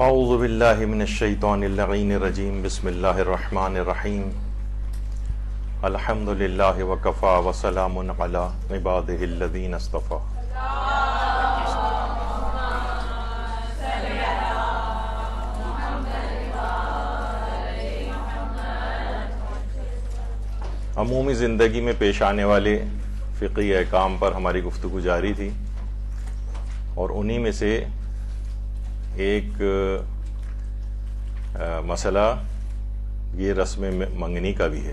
اعوذ باللہ من الشیطان اللعین الرجیم بسم اللہ الرحمن الرحیم الحمد للہ وکفا وسلام علی عبادہ الذین اصطفی. عمومی زندگی میں پیش آنے والے فقہی احکام پر ہماری گفتگو جاری تھی، اور انہی میں سے ایک مسئلہ یہ رسم منگنی کا بھی ہے.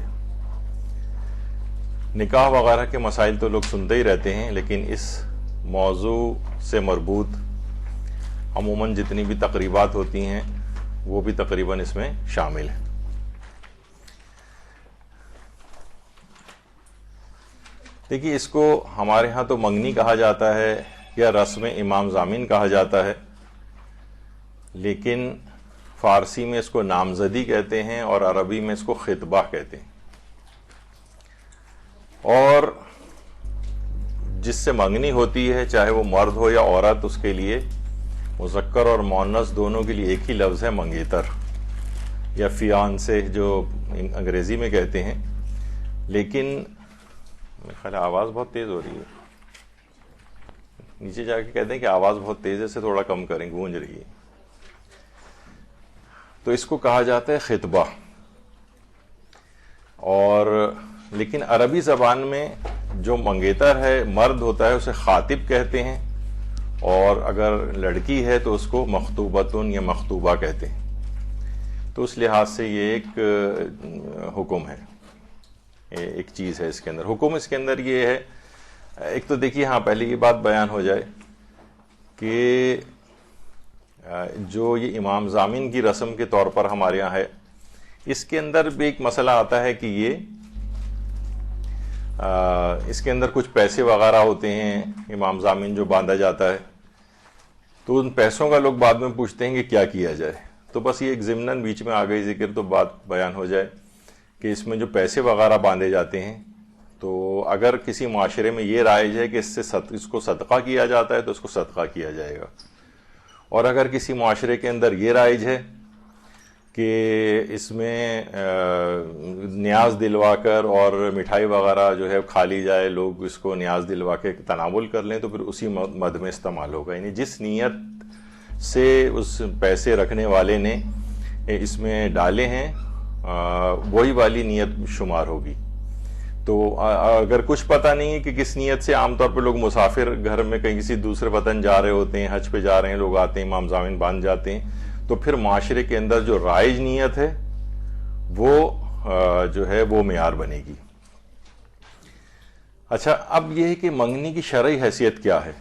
نکاح وغیرہ کے مسائل تو لوگ سنتے ہی رہتے ہیں، لیکن اس موضوع سے مربوط عموماً جتنی بھی تقریبات ہوتی ہیں وہ بھی تقریباً اس میں شامل ہیں. دیکھیے، اس کو ہمارے ہاں تو منگنی کہا جاتا ہے یا رسم امام ضامن کہا جاتا ہے، لیکن فارسی میں اس کو نامزدی کہتے ہیں اور عربی میں اس کو خطبہ کہتے ہیں. اور جس سے منگنی ہوتی ہے، چاہے وہ مرد ہو یا عورت، اس کے لیے مذکر اور مؤنث دونوں کے لیے ایک ہی لفظ ہے، منگیتر یا فیانسے جو انگریزی میں کہتے ہیں. لیکن میرے خیال آواز بہت تیز ہو رہی ہے، نیچے جا کے کہتے ہیں کہ آواز بہت تیز ہے، سے تھوڑا کم کریں، گونج رہی ہے. تو اس کو کہا جاتا ہے خطبہ. اور لیکن عربی زبان میں جو منگیتر ہے، مرد ہوتا ہے، اسے خاطب کہتے ہیں، اور اگر لڑکی ہے تو اس کو مخطوبتن یا مخطوبہ کہتے ہیں. تو اس لحاظ سے یہ ایک حکم ہے، ایک چیز ہے اس کے اندر. حکم اس کے اندر یہ ہے، ایک تو دیکھیے، ہاں پہلے یہ بات بیان ہو جائے کہ جو یہ امام ضامن کی رسم کے طور پر ہمارے یہاں ہے، اس کے اندر بھی ایک مسئلہ آتا ہے کہ یہ اس کے اندر کچھ پیسے وغیرہ ہوتے ہیں امام ضامن جو باندھا جاتا ہے. تو ان پیسوں کا لوگ بعد میں پوچھتے ہیں کہ کیا کیا جائے. تو بس یہ ایک ضمناً بیچ میں آ گئی ذکر، تو بات بیان ہو جائے کہ اس میں جو پیسے وغیرہ باندھے جاتے ہیں، تو اگر کسی معاشرے میں یہ رائج ہے کہ اس کو صدقہ کیا جاتا ہے تو اس کو صدقہ کیا جائے گا. اور اگر کسی معاشرے کے اندر یہ رائج ہے کہ اس میں نیاز دلوا کر اور مٹھائی وغیرہ جو ہے کھا لی جائے، لوگ اس کو نیاز دلوا کے تناول کر لیں، تو پھر اسی مد میں استعمال ہوگا. یعنی جس نیت سے اس پیسے رکھنے والے نے اس میں ڈالے ہیں وہی والی نیت شمار ہوگی. تو اگر کچھ پتہ نہیں ہے کہ کس نیت سے، عام طور پہ لوگ مسافر گھر میں کہیں کسی دوسرے وطن جا رہے ہوتے ہیں، حج پہ جا رہے ہیں، لوگ آتے ہیں، امام ضامن باندھ جاتے ہیں، تو پھر معاشرے کے اندر جو رائج نیت ہے وہ جو ہے وہ معیار بنے گی. اچھا، اب یہ ہے کہ منگنی کی شرعی حیثیت کیا ہے.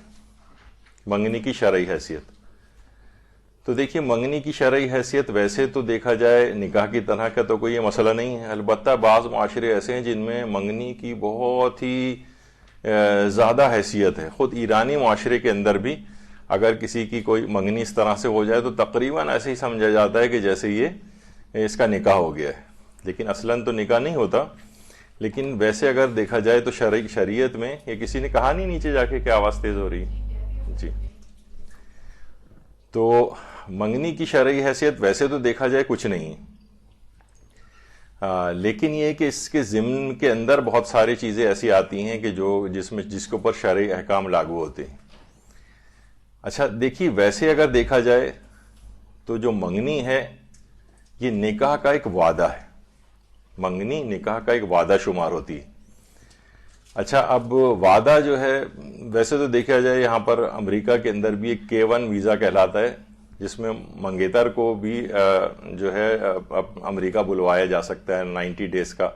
منگنی کی شرعی حیثیت تو دیکھیے، منگنی کی شرعی حیثیت ویسے تو دیکھا جائے نکاح کی طرح کا تو کوئی یہ مسئلہ نہیں ہے. البتہ بعض معاشرے ایسے ہیں جن میں منگنی کی بہت ہی زیادہ حیثیت ہے. خود ایرانی معاشرے کے اندر بھی اگر کسی کی کوئی منگنی اس طرح سے ہو جائے تو تقریباً ایسے ہی سمجھا جاتا ہے کہ جیسے یہ اس کا نکاح ہو گیا ہے. لیکن اصلاً تو نکاح نہیں ہوتا. لیکن ویسے اگر دیکھا جائے تو شریعت میں یہ کسی نے کہا نہیں نیچے جا کے کہ آواز تیز ہو رہی ہے جی. تو منگنی کی شرعی حیثیت ویسے تو دیکھا جائے کچھ نہیں ہے، لیکن یہ کہ اس کے ضمن کے اندر بہت ساری چیزیں ایسی آتی ہیں کہ جس کے اوپر شرعی احکام لاگو ہوتے ہیں. اچھا دیکھیے، ویسے اگر دیکھا جائے تو جو منگنی ہے یہ نکاح کا ایک وعدہ ہے. منگنی نکاح کا ایک وعدہ شمار ہوتی ہے. اچھا، اب وعدہ جو ہے ویسے تو دیکھا جائے یہاں پر امریکہ کے اندر بھی ایک K1 ویزا کہلاتا ہے، جس میں منگیتر کو بھی جو ہے امریکہ بلوایا جا سکتا ہے. 90 ڈیز کا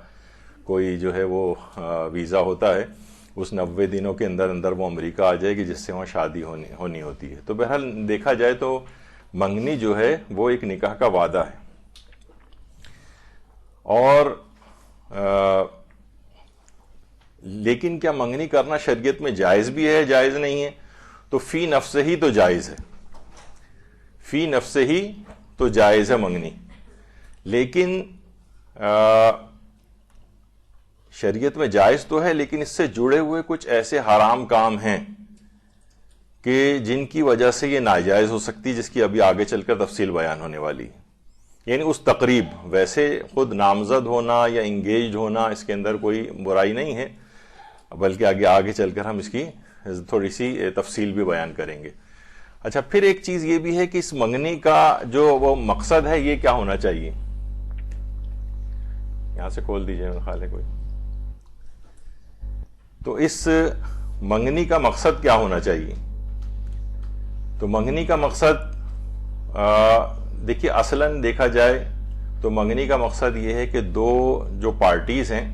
کوئی جو ہے وہ ویزا ہوتا ہے، اس 90 دنوں کے اندر اندر وہ امریکہ آ جائے گی، جس سے وہاں شادی ہونی ہوتی ہے. تو بہرحال دیکھا جائے تو منگنی جو ہے وہ ایک نکاح کا وعدہ ہے. اور لیکن کیا منگنی کرنا شریعت میں جائز بھی ہے، جائز نہیں ہے؟ تو فی نفس ہی تو جائز ہے، فی نفس ہی تو جائز ہے منگنی. لیکن شریعت میں جائز تو ہے، لیکن اس سے جڑے ہوئے کچھ ایسے حرام کام ہیں کہ جن کی وجہ سے یہ ناجائز ہو سکتی ہے، جس کی ابھی آگے چل کر تفصیل بیان ہونے والی ہے. یعنی اس تقریب، ویسے خود نامزد ہونا یا انگیجڈ ہونا اس کے اندر کوئی برائی نہیں ہے، بلکہ آگے چل کر ہم اس کی تھوڑی سی تفصیل بھی بیان کریں گے. اچھا، پھر ایک چیز یہ بھی ہے کہ اس منگنی کا جو وہ مقصد ہے یہ کیا ہونا چاہیے. یہاں سے کھول دیجئے میرے خیال ہے کوئی. تو اس منگنی کا مقصد کیا ہونا چاہیے. تو منگنی کا مقصد دیکھیے اصلاً دیکھا جائے تو منگنی کا مقصد یہ ہے کہ دو جو پارٹیز ہیں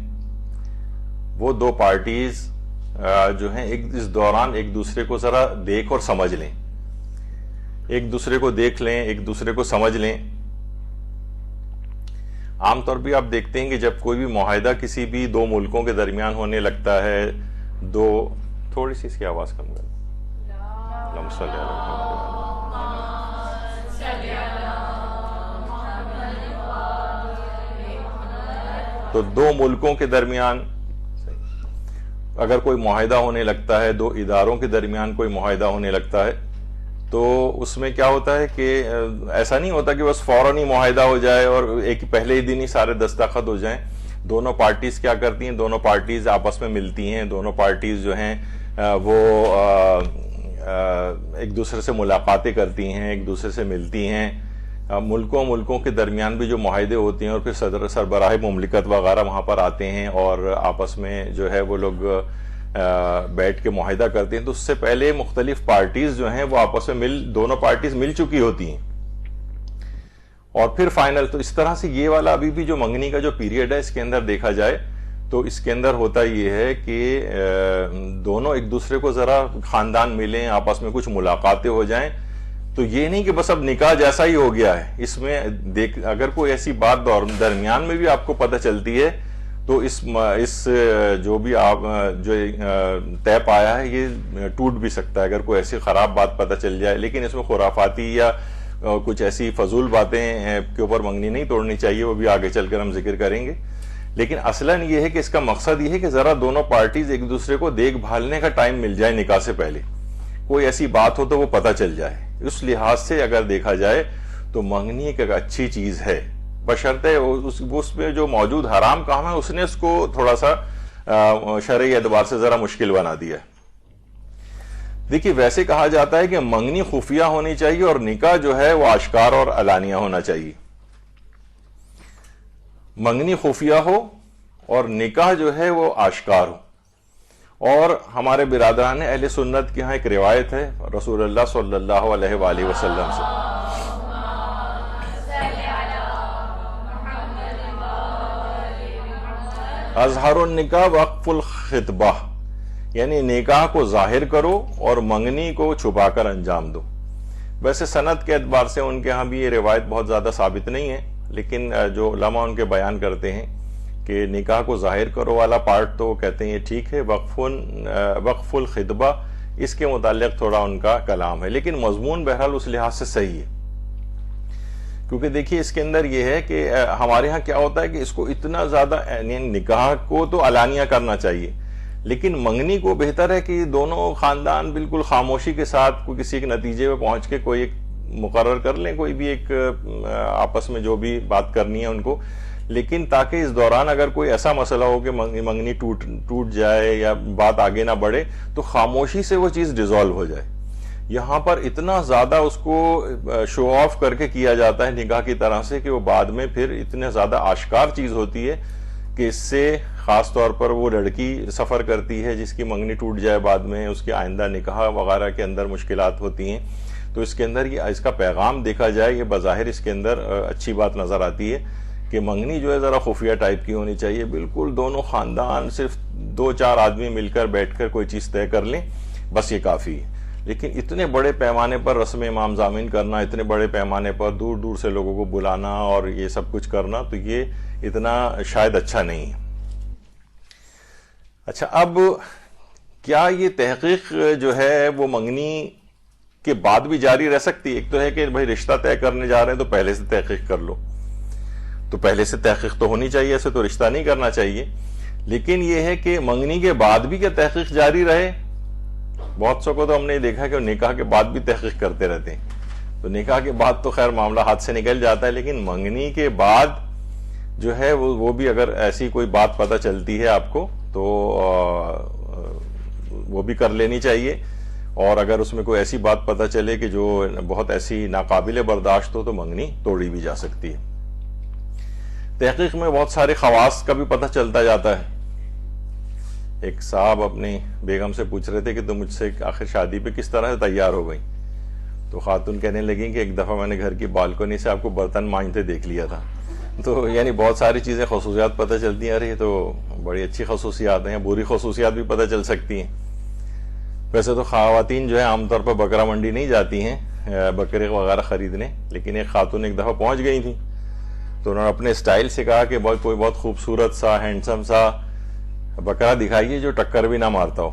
وہ دو پارٹیز جو ہیں اس دوران ایک دوسرے کو ذرا دیکھ اور سمجھ لیں، ایک دوسرے کو دیکھ لیں، ایک دوسرے کو سمجھ لیں. عام طور پہ آپ دیکھتے ہیں کہ جب کوئی بھی معاہدہ کسی بھی دو ملکوں کے درمیان ہونے لگتا ہے، تھوڑی سی اس کی آواز کم کر. تو دو ملکوں کے درمیان اگر کوئی معاہدہ ہونے لگتا ہے، دو اداروں کے درمیان کوئی معاہدہ ہونے لگتا ہے، تو اس میں کیا ہوتا ہے کہ ایسا نہیں ہوتا کہ بس فوراً ہی معاہدہ ہو جائے اور ایک پہلے ہی دن ہی سارے دستخط ہو جائیں. دونوں پارٹیز کیا کرتی ہیں، دونوں پارٹیز آپس میں ملتی ہیں، دونوں پارٹیز جو ہیں وہ ایک دوسرے سے ملاقاتیں کرتی ہیں، ایک دوسرے سے ملتی ہیں. ملکوں کے درمیان بھی جو معاہدے ہوتے ہیں اور پھر سربراہ مملکت وغیرہ وہاں پر آتے ہیں اور آپس میں جو ہے وہ لوگ بیٹھ کے معاہدہ کرتے ہیں. تو اس سے پہلے مختلف پارٹیز جو ہیں وہ آپس میں دونوں پارٹیز مل چکی ہوتی ہیں اور پھر فائنل. تو اس طرح سے یہ والا ابھی بھی جو منگنی کا جو پیریڈ ہے اس کے اندر دیکھا جائے تو اس کے اندر ہوتا یہ ہے کہ دونوں ایک دوسرے کو ذرا خاندان ملیں، آپس میں کچھ ملاقاتیں ہو جائیں. تو یہ نہیں کہ بس اب نکاح جیسا ہی ہو گیا ہے. اس میں اگر کوئی ایسی بات درمیان میں بھی آپ کو پتہ چلتی ہے تو اس جو بھی آپ جو طے پایا ہے یہ ٹوٹ بھی سکتا ہے اگر کوئی ایسی خراب بات پتہ چل جائے. لیکن اس میں خرافاتی یا کچھ ایسی فضول باتیں کے اوپر منگنی نہیں توڑنی چاہیے، وہ بھی آگے چل کر ہم ذکر کریں گے. لیکن اصلاً یہ ہے کہ اس کا مقصد یہ ہے کہ ذرا دونوں پارٹیز ایک دوسرے کو دیکھ بھالنے کا ٹائم مل جائے، نکاح سے پہلے کوئی ایسی بات ہو تو وہ پتہ چل جائے. اس لحاظ سے اگر دیکھا جائے تو منگنی ایک اچھی چیز ہے، بشرطے اس میں جو موجود حرام کام ہے اس نے اس کو تھوڑا سا شرعی اعتبار سے ذرا مشکل بنا دیا ہے. دیکھیے ویسے کہا جاتا ہے کہ منگنی خفیہ ہونی چاہیے اور نکاح جو ہے وہ آشکار اور علانیہ ہونا چاہیے. منگنی خفیہ ہو اور نکاح جو ہے وہ آشکار ہو. اور ہمارے برادران اہل سنت کے ہاں ایک روایت ہے رسول اللہ صلی اللہ علیہ وآلہ وسلم سے، اظہر النکاح وقف الخطبہ، یعنی نکاح کو ظاہر کرو اور منگنی کو چھپا کر انجام دو. ویسے سند کے اعتبار سے ان کے ہاں بھی یہ روایت بہت زیادہ ثابت نہیں ہے، لیکن جو علماء ان کے بیان کرتے ہیں کہ نکاح کو ظاہر کرو والا پارٹ تو کہتے ہیں یہ ٹھیک ہے، وقف الخطبہ اس کے متعلق تھوڑا ان کا کلام ہے، لیکن مضمون بہرحال اس لحاظ سے صحیح ہے. کیونکہ دیکھیے اس کے اندر یہ ہے کہ ہمارے ہاں کیا ہوتا ہے کہ اس کو اتنا زیادہ نکاح کو تو علانیہ کرنا چاہیے، لیکن منگنی کو بہتر ہے کہ دونوں خاندان بالکل خاموشی کے ساتھ کوئی کسی ایک نتیجے پہ پہنچ کے کوئی ایک مقرر کر لیں، کوئی بھی ایک آپس میں جو بھی بات کرنی ہے ان کو. لیکن تاکہ اس دوران اگر کوئی ایسا مسئلہ ہو کہ منگنی ٹوٹ جائے یا بات آگے نہ بڑھے تو خاموشی سے وہ چیز ڈیزالو ہو جائے. یہاں پر اتنا زیادہ اس کو شو آف کر کے کیا جاتا ہے نکاح کی طرح سے کہ وہ بعد میں پھر اتنے زیادہ آشکار چیز ہوتی ہے کہ اس سے خاص طور پر وہ لڑکی سفر کرتی ہے جس کی منگنی ٹوٹ جائے بعد میں، اس کے آئندہ نکاح وغیرہ کے اندر مشکلات ہوتی ہیں. تو اس کے اندر اس کا پیغام دیکھا جائے یہ بظاہر اس کے اندر اچھی بات نظر آتی ہے کہ منگنی جو ہے ذرا خفیہ ٹائپ کی ہونی چاہیے. بالکل دونوں خاندان صرف 2-4 آدمی مل کر بیٹھ کر کوئی چیز طے کر لیں، بس یہ کافی ہے. لیکن اتنے بڑے پیمانے پر رسم امام ضامن کرنا، اتنے بڑے پیمانے پر دور دور سے لوگوں کو بلانا اور یہ سب کچھ کرنا، تو یہ اتنا شاید اچھا نہیں ہے. اچھا، اب کیا یہ تحقیق جو ہے وہ منگنی کے بعد بھی جاری رہ سکتی ہے؟ ایک تو ہے کہ بھائی رشتہ طے کرنے جا رہے ہیں تو پہلے سے تحقیق کر لو، تو پہلے سے تحقیق تو ہونی چاہیے، ایسے تو رشتہ نہیں کرنا چاہیے. لیکن یہ ہے کہ منگنی کے بعد بھی کیا تحقیق جاری رہے؟ بہت سو کو تو ہم نے دیکھا کہ نکاح کے بعد بھی تحقیق کرتے رہتے ہیں. تو نکاح کے بعد تو خیر معاملہ ہاتھ سے نکل جاتا ہے, لیکن منگنی کے بعد جو ہے وہ بھی اگر ایسی کوئی بات پتہ چلتی ہے آپ کو تو وہ بھی کر لینی چاہیے. اور اگر اس میں کوئی ایسی بات پتہ چلے کہ جو بہت ایسی ناقابل برداشت ہو تو منگنی توڑی بھی جا سکتی ہے. تحقیق میں بہت سارے خواص کا بھی پتہ چلتا جاتا ہے. ایک صاحب اپنی بیگم سے پوچھ رہے تھے کہ تم مجھ سے آخر شادی پہ کس طرح سے تیار ہو گئی؟ تو خاتون کہنے لگیں کہ ایک دفعہ میں نے گھر کی بالکنی سے آپ کو برتن مانجتے دیکھ لیا تھا. تو یعنی بہت ساری چیزیں خصوصیات پتہ چلتی ہیں. ارے تو بڑی اچھی خصوصیات ہیں, بری خصوصیات بھی پتہ چل سکتی ہیں. ویسے تو خواتین جو ہے عام طور پر بکرا منڈی نہیں جاتی ہیں بکرے وغیرہ خریدنے, لیکن ایک خاتون ایک دفعہ پہنچ گئی تھی تو انہوں نے اپنے اسٹائل سے کہا کہ کوئی بہت خوبصورت سا ہینڈسم سا بکرا دکھائیے جو ٹکر بھی نہ مارتا ہو.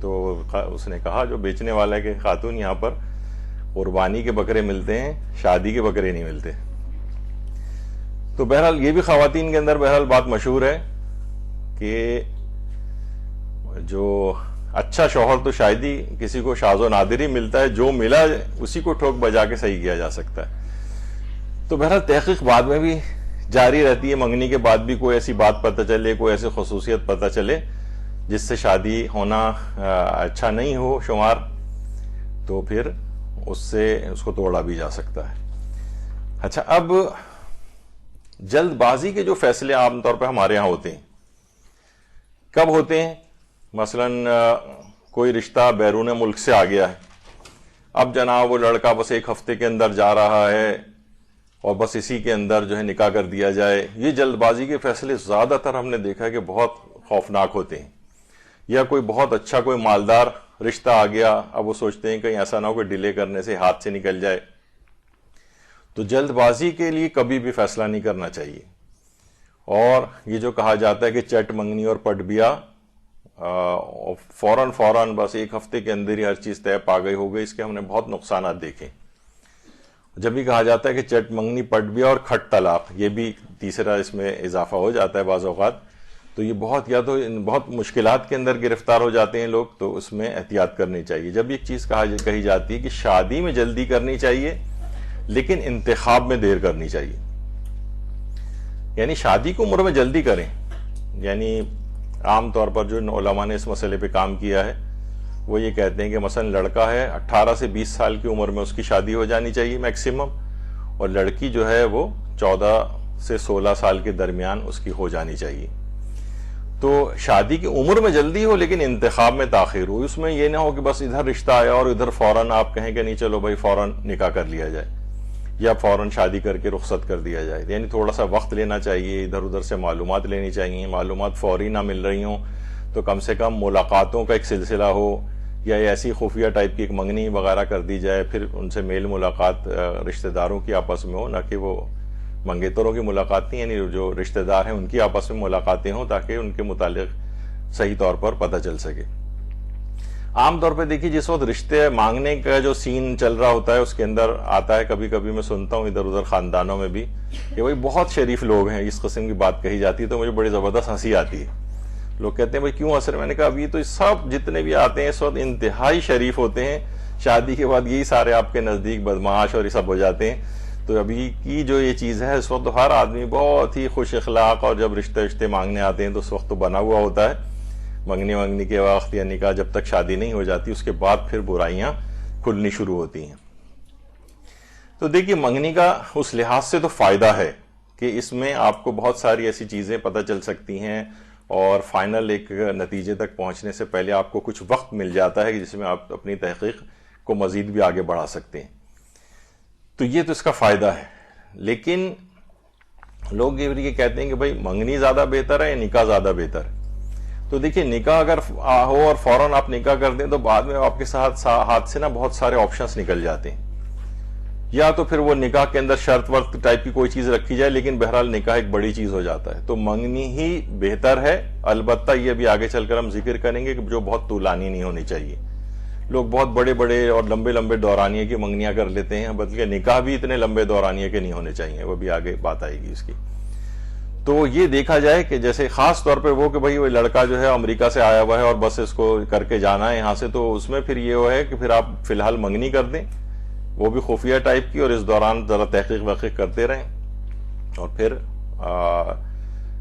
تو اس نے کہا جو بیچنے والا ہے کہ خاتون یہاں پر قربانی کے بکرے ملتے ہیں, شادی کے بکرے نہیں ملتے. تو بہرحال یہ بھی خواتین کے اندر بہرحال بات مشہور ہے کہ جو اچھا شوہر تو شاید ہی کسی کو شاذ و نادر ہی ملتا ہے, جو ملا اسی کو ٹھوک بجا کے صحیح کیا جا سکتا ہے. تو بہرحال تحقیق بعد میں بھی جاری رہتی ہے. منگنی کے بعد بھی کوئی ایسی بات پتہ چلے, کوئی ایسی خصوصیت پتہ چلے جس سے شادی ہونا اچھا نہیں ہو شمار, تو پھر اس کو توڑا بھی جا سکتا ہے. اچھا, اب جلد بازی کے جو فیصلے عام طور پہ ہمارے ہاں ہوتے ہیں کب ہوتے ہیں؟ مثلاً کوئی رشتہ بیرون ملک سے آ گیا ہے, اب جناب وہ لڑکا بس ایک ہفتے کے اندر جا رہا ہے اور بس اسی کے اندر جو ہے نکاح کر دیا جائے. یہ جلد بازی کے فیصلے زیادہ تر ہم نے دیکھا ہے کہ بہت خوفناک ہوتے ہیں. یا کوئی بہت اچھا کوئی مالدار رشتہ آ گیا, اب وہ سوچتے ہیں کہیں ایسا نہ ہو کہ ڈیلے کرنے سے ہاتھ سے نکل جائے. تو جلد بازی کے لیے کبھی بھی فیصلہ نہیں کرنا چاہیے. اور یہ جو کہا جاتا ہے کہ چٹ منگنی اور پٹ بیا, فوراً بس ایک ہفتے کے اندر ہی ہر چیز طے پا گئی ہو گئی, اس کے ہم نے بہت نقصانات دیکھے. جب بھی کہا جاتا ہے کہ چٹ منگنی پٹ بیا اور کھٹ طلاق, یہ بھی تیسرا اس میں اضافہ ہو جاتا ہے بعض اوقات, تو یہ بہت مشکلات کے اندر گرفتار ہو جاتے ہیں لوگ. تو اس میں احتیاط کرنی چاہیے. جب ایک چیز کہی جاتی ہے کہ شادی میں جلدی کرنی چاہیے لیکن انتخاب میں دیر کرنی چاہیے, یعنی شادی کو عمر میں جلدی کریں. یعنی عام طور پر جو علماء نے اس مسئلے پہ کام کیا ہے وہ یہ کہتے ہیں کہ مثلا لڑکا ہے 18 سے 20 سال کی عمر میں اس کی شادی ہو جانی چاہیے میکسیمم, اور لڑکی جو ہے وہ 14 سے 16 سال کے درمیان اس کی ہو جانی چاہیے. تو شادی کی عمر میں جلدی ہو لیکن انتخاب میں تاخیر ہو. اس میں یہ نہ ہو کہ بس ادھر رشتہ آیا اور ادھر فوراً آپ کہیں کہ نہیں چلو بھائی فوراً نکاح کر لیا جائے یا فوراً شادی کر کے رخصت کر دیا جائے. یعنی تھوڑا سا وقت لینا چاہیے, ادھر ادھر سے معلومات لینی چاہیے. معلومات فوری نہ مل رہی ہوں تو کم سے کم ملاقاتوں کا ایک سلسلہ ہو, یا ایسی خفیہ ٹائپ کی ایک منگنی وغیرہ کر دی جائے, پھر ان سے میل ملاقات رشتہ داروں کی آپس میں ہو, نہ کہ وہ منگیتروں کی ملاقات نہیں, یعنی جو رشتہ دار ہیں ان کی آپس میں ملاقاتیں ہوں تاکہ ان کے متعلق صحیح طور پر پتہ چل سکے. عام طور پہ دیکھیے جس وقت رشتے مانگنے کا جو سین چل رہا ہوتا ہے اس کے اندر آتا ہے, کبھی کبھی میں سنتا ہوں ادھر ادھر خاندانوں میں بھی کہ بھائی بہت شریف لوگ ہیں, اس قسم کی بات کہی جاتی ہے تو مجھے بڑی زبردست ہنسی آتی ہے. لوگ کہتے ہیں بھائی کیوں اثر؟ میں نے کہا ابھی تو سب جتنے بھی آتے ہیں اس وقت انتہائی شریف ہوتے ہیں, شادی کے بعد یہی سارے آپ کے نزدیک بدمعاش اور یہ سب ہو جاتے ہیں. تو ابھی کی جو یہ چیز ہے اس وقت تو ہر آدمی بہت ہی خوش اخلاق, اور جب رشتے مانگنے آتے ہیں تو اس وقت تو بنا ہوا ہوتا ہے. منگنی کے وقت یا نکاح جب تک شادی نہیں ہو جاتی اس کے بعد پھر برائیاں کھلنی شروع ہوتی ہیں. تو دیکھیے منگنی کا اس لحاظ سے تو فائدہ ہے کہ اس میں آپ کو بہت ساری ایسی چیزیں پتہ چل سکتی ہیں, اور فائنل ایک نتیجے تک پہنچنے سے پہلے آپ کو کچھ وقت مل جاتا ہے جس میں آپ اپنی تحقیق کو مزید بھی آگے بڑھا سکتے ہیں. تو یہ تو اس کا فائدہ ہے. لیکن لوگ یہ کہتے ہیں کہ بھائی منگنی زیادہ بہتر ہے یا نکاح زیادہ بہتر ہے. تو دیکھیے نکاح اگر ہو اور فوراً آپ نکاح کر دیں تو بعد میں آپ کے ہاتھ سے نا بہت سارے آپشنز نکل جاتے ہیں. یا تو پھر وہ نکاح کے اندر شرط ورط ٹائپ کی کوئی چیز رکھی جائے, لیکن بہرحال نکاح ایک بڑی چیز ہو جاتا ہے. تو منگنی ہی بہتر ہے. البتہ یہ بھی آگے چل کر ہم ذکر کریں گے کہ جو بہت طولانی نہیں ہونی چاہیے. لوگ بہت بڑے بڑے اور لمبے لمبے دورانیے کی منگنیاں کر لیتے ہیں, بلکہ نکاح بھی اتنے لمبے دورانیے کے نہیں ہونے چاہیے, وہ بھی آگے بات آئے گی اس کی. تو یہ دیکھا جائے کہ جیسے خاص طور پہ وہ کہ بھئی وہ لڑکا جو ہے امریکہ سے آیا ہوا ہے اور بس اس کو کر کے جانا ہے یہاں سے، تو اس میں پھر یہ ہے کہ پھر آپ فی الحال منگنی کر دیں، وہ بھی خفیہ ٹائپ کی، اور اس دوران ذرا تحقیق وحقیق کرتے رہیں، اور پھر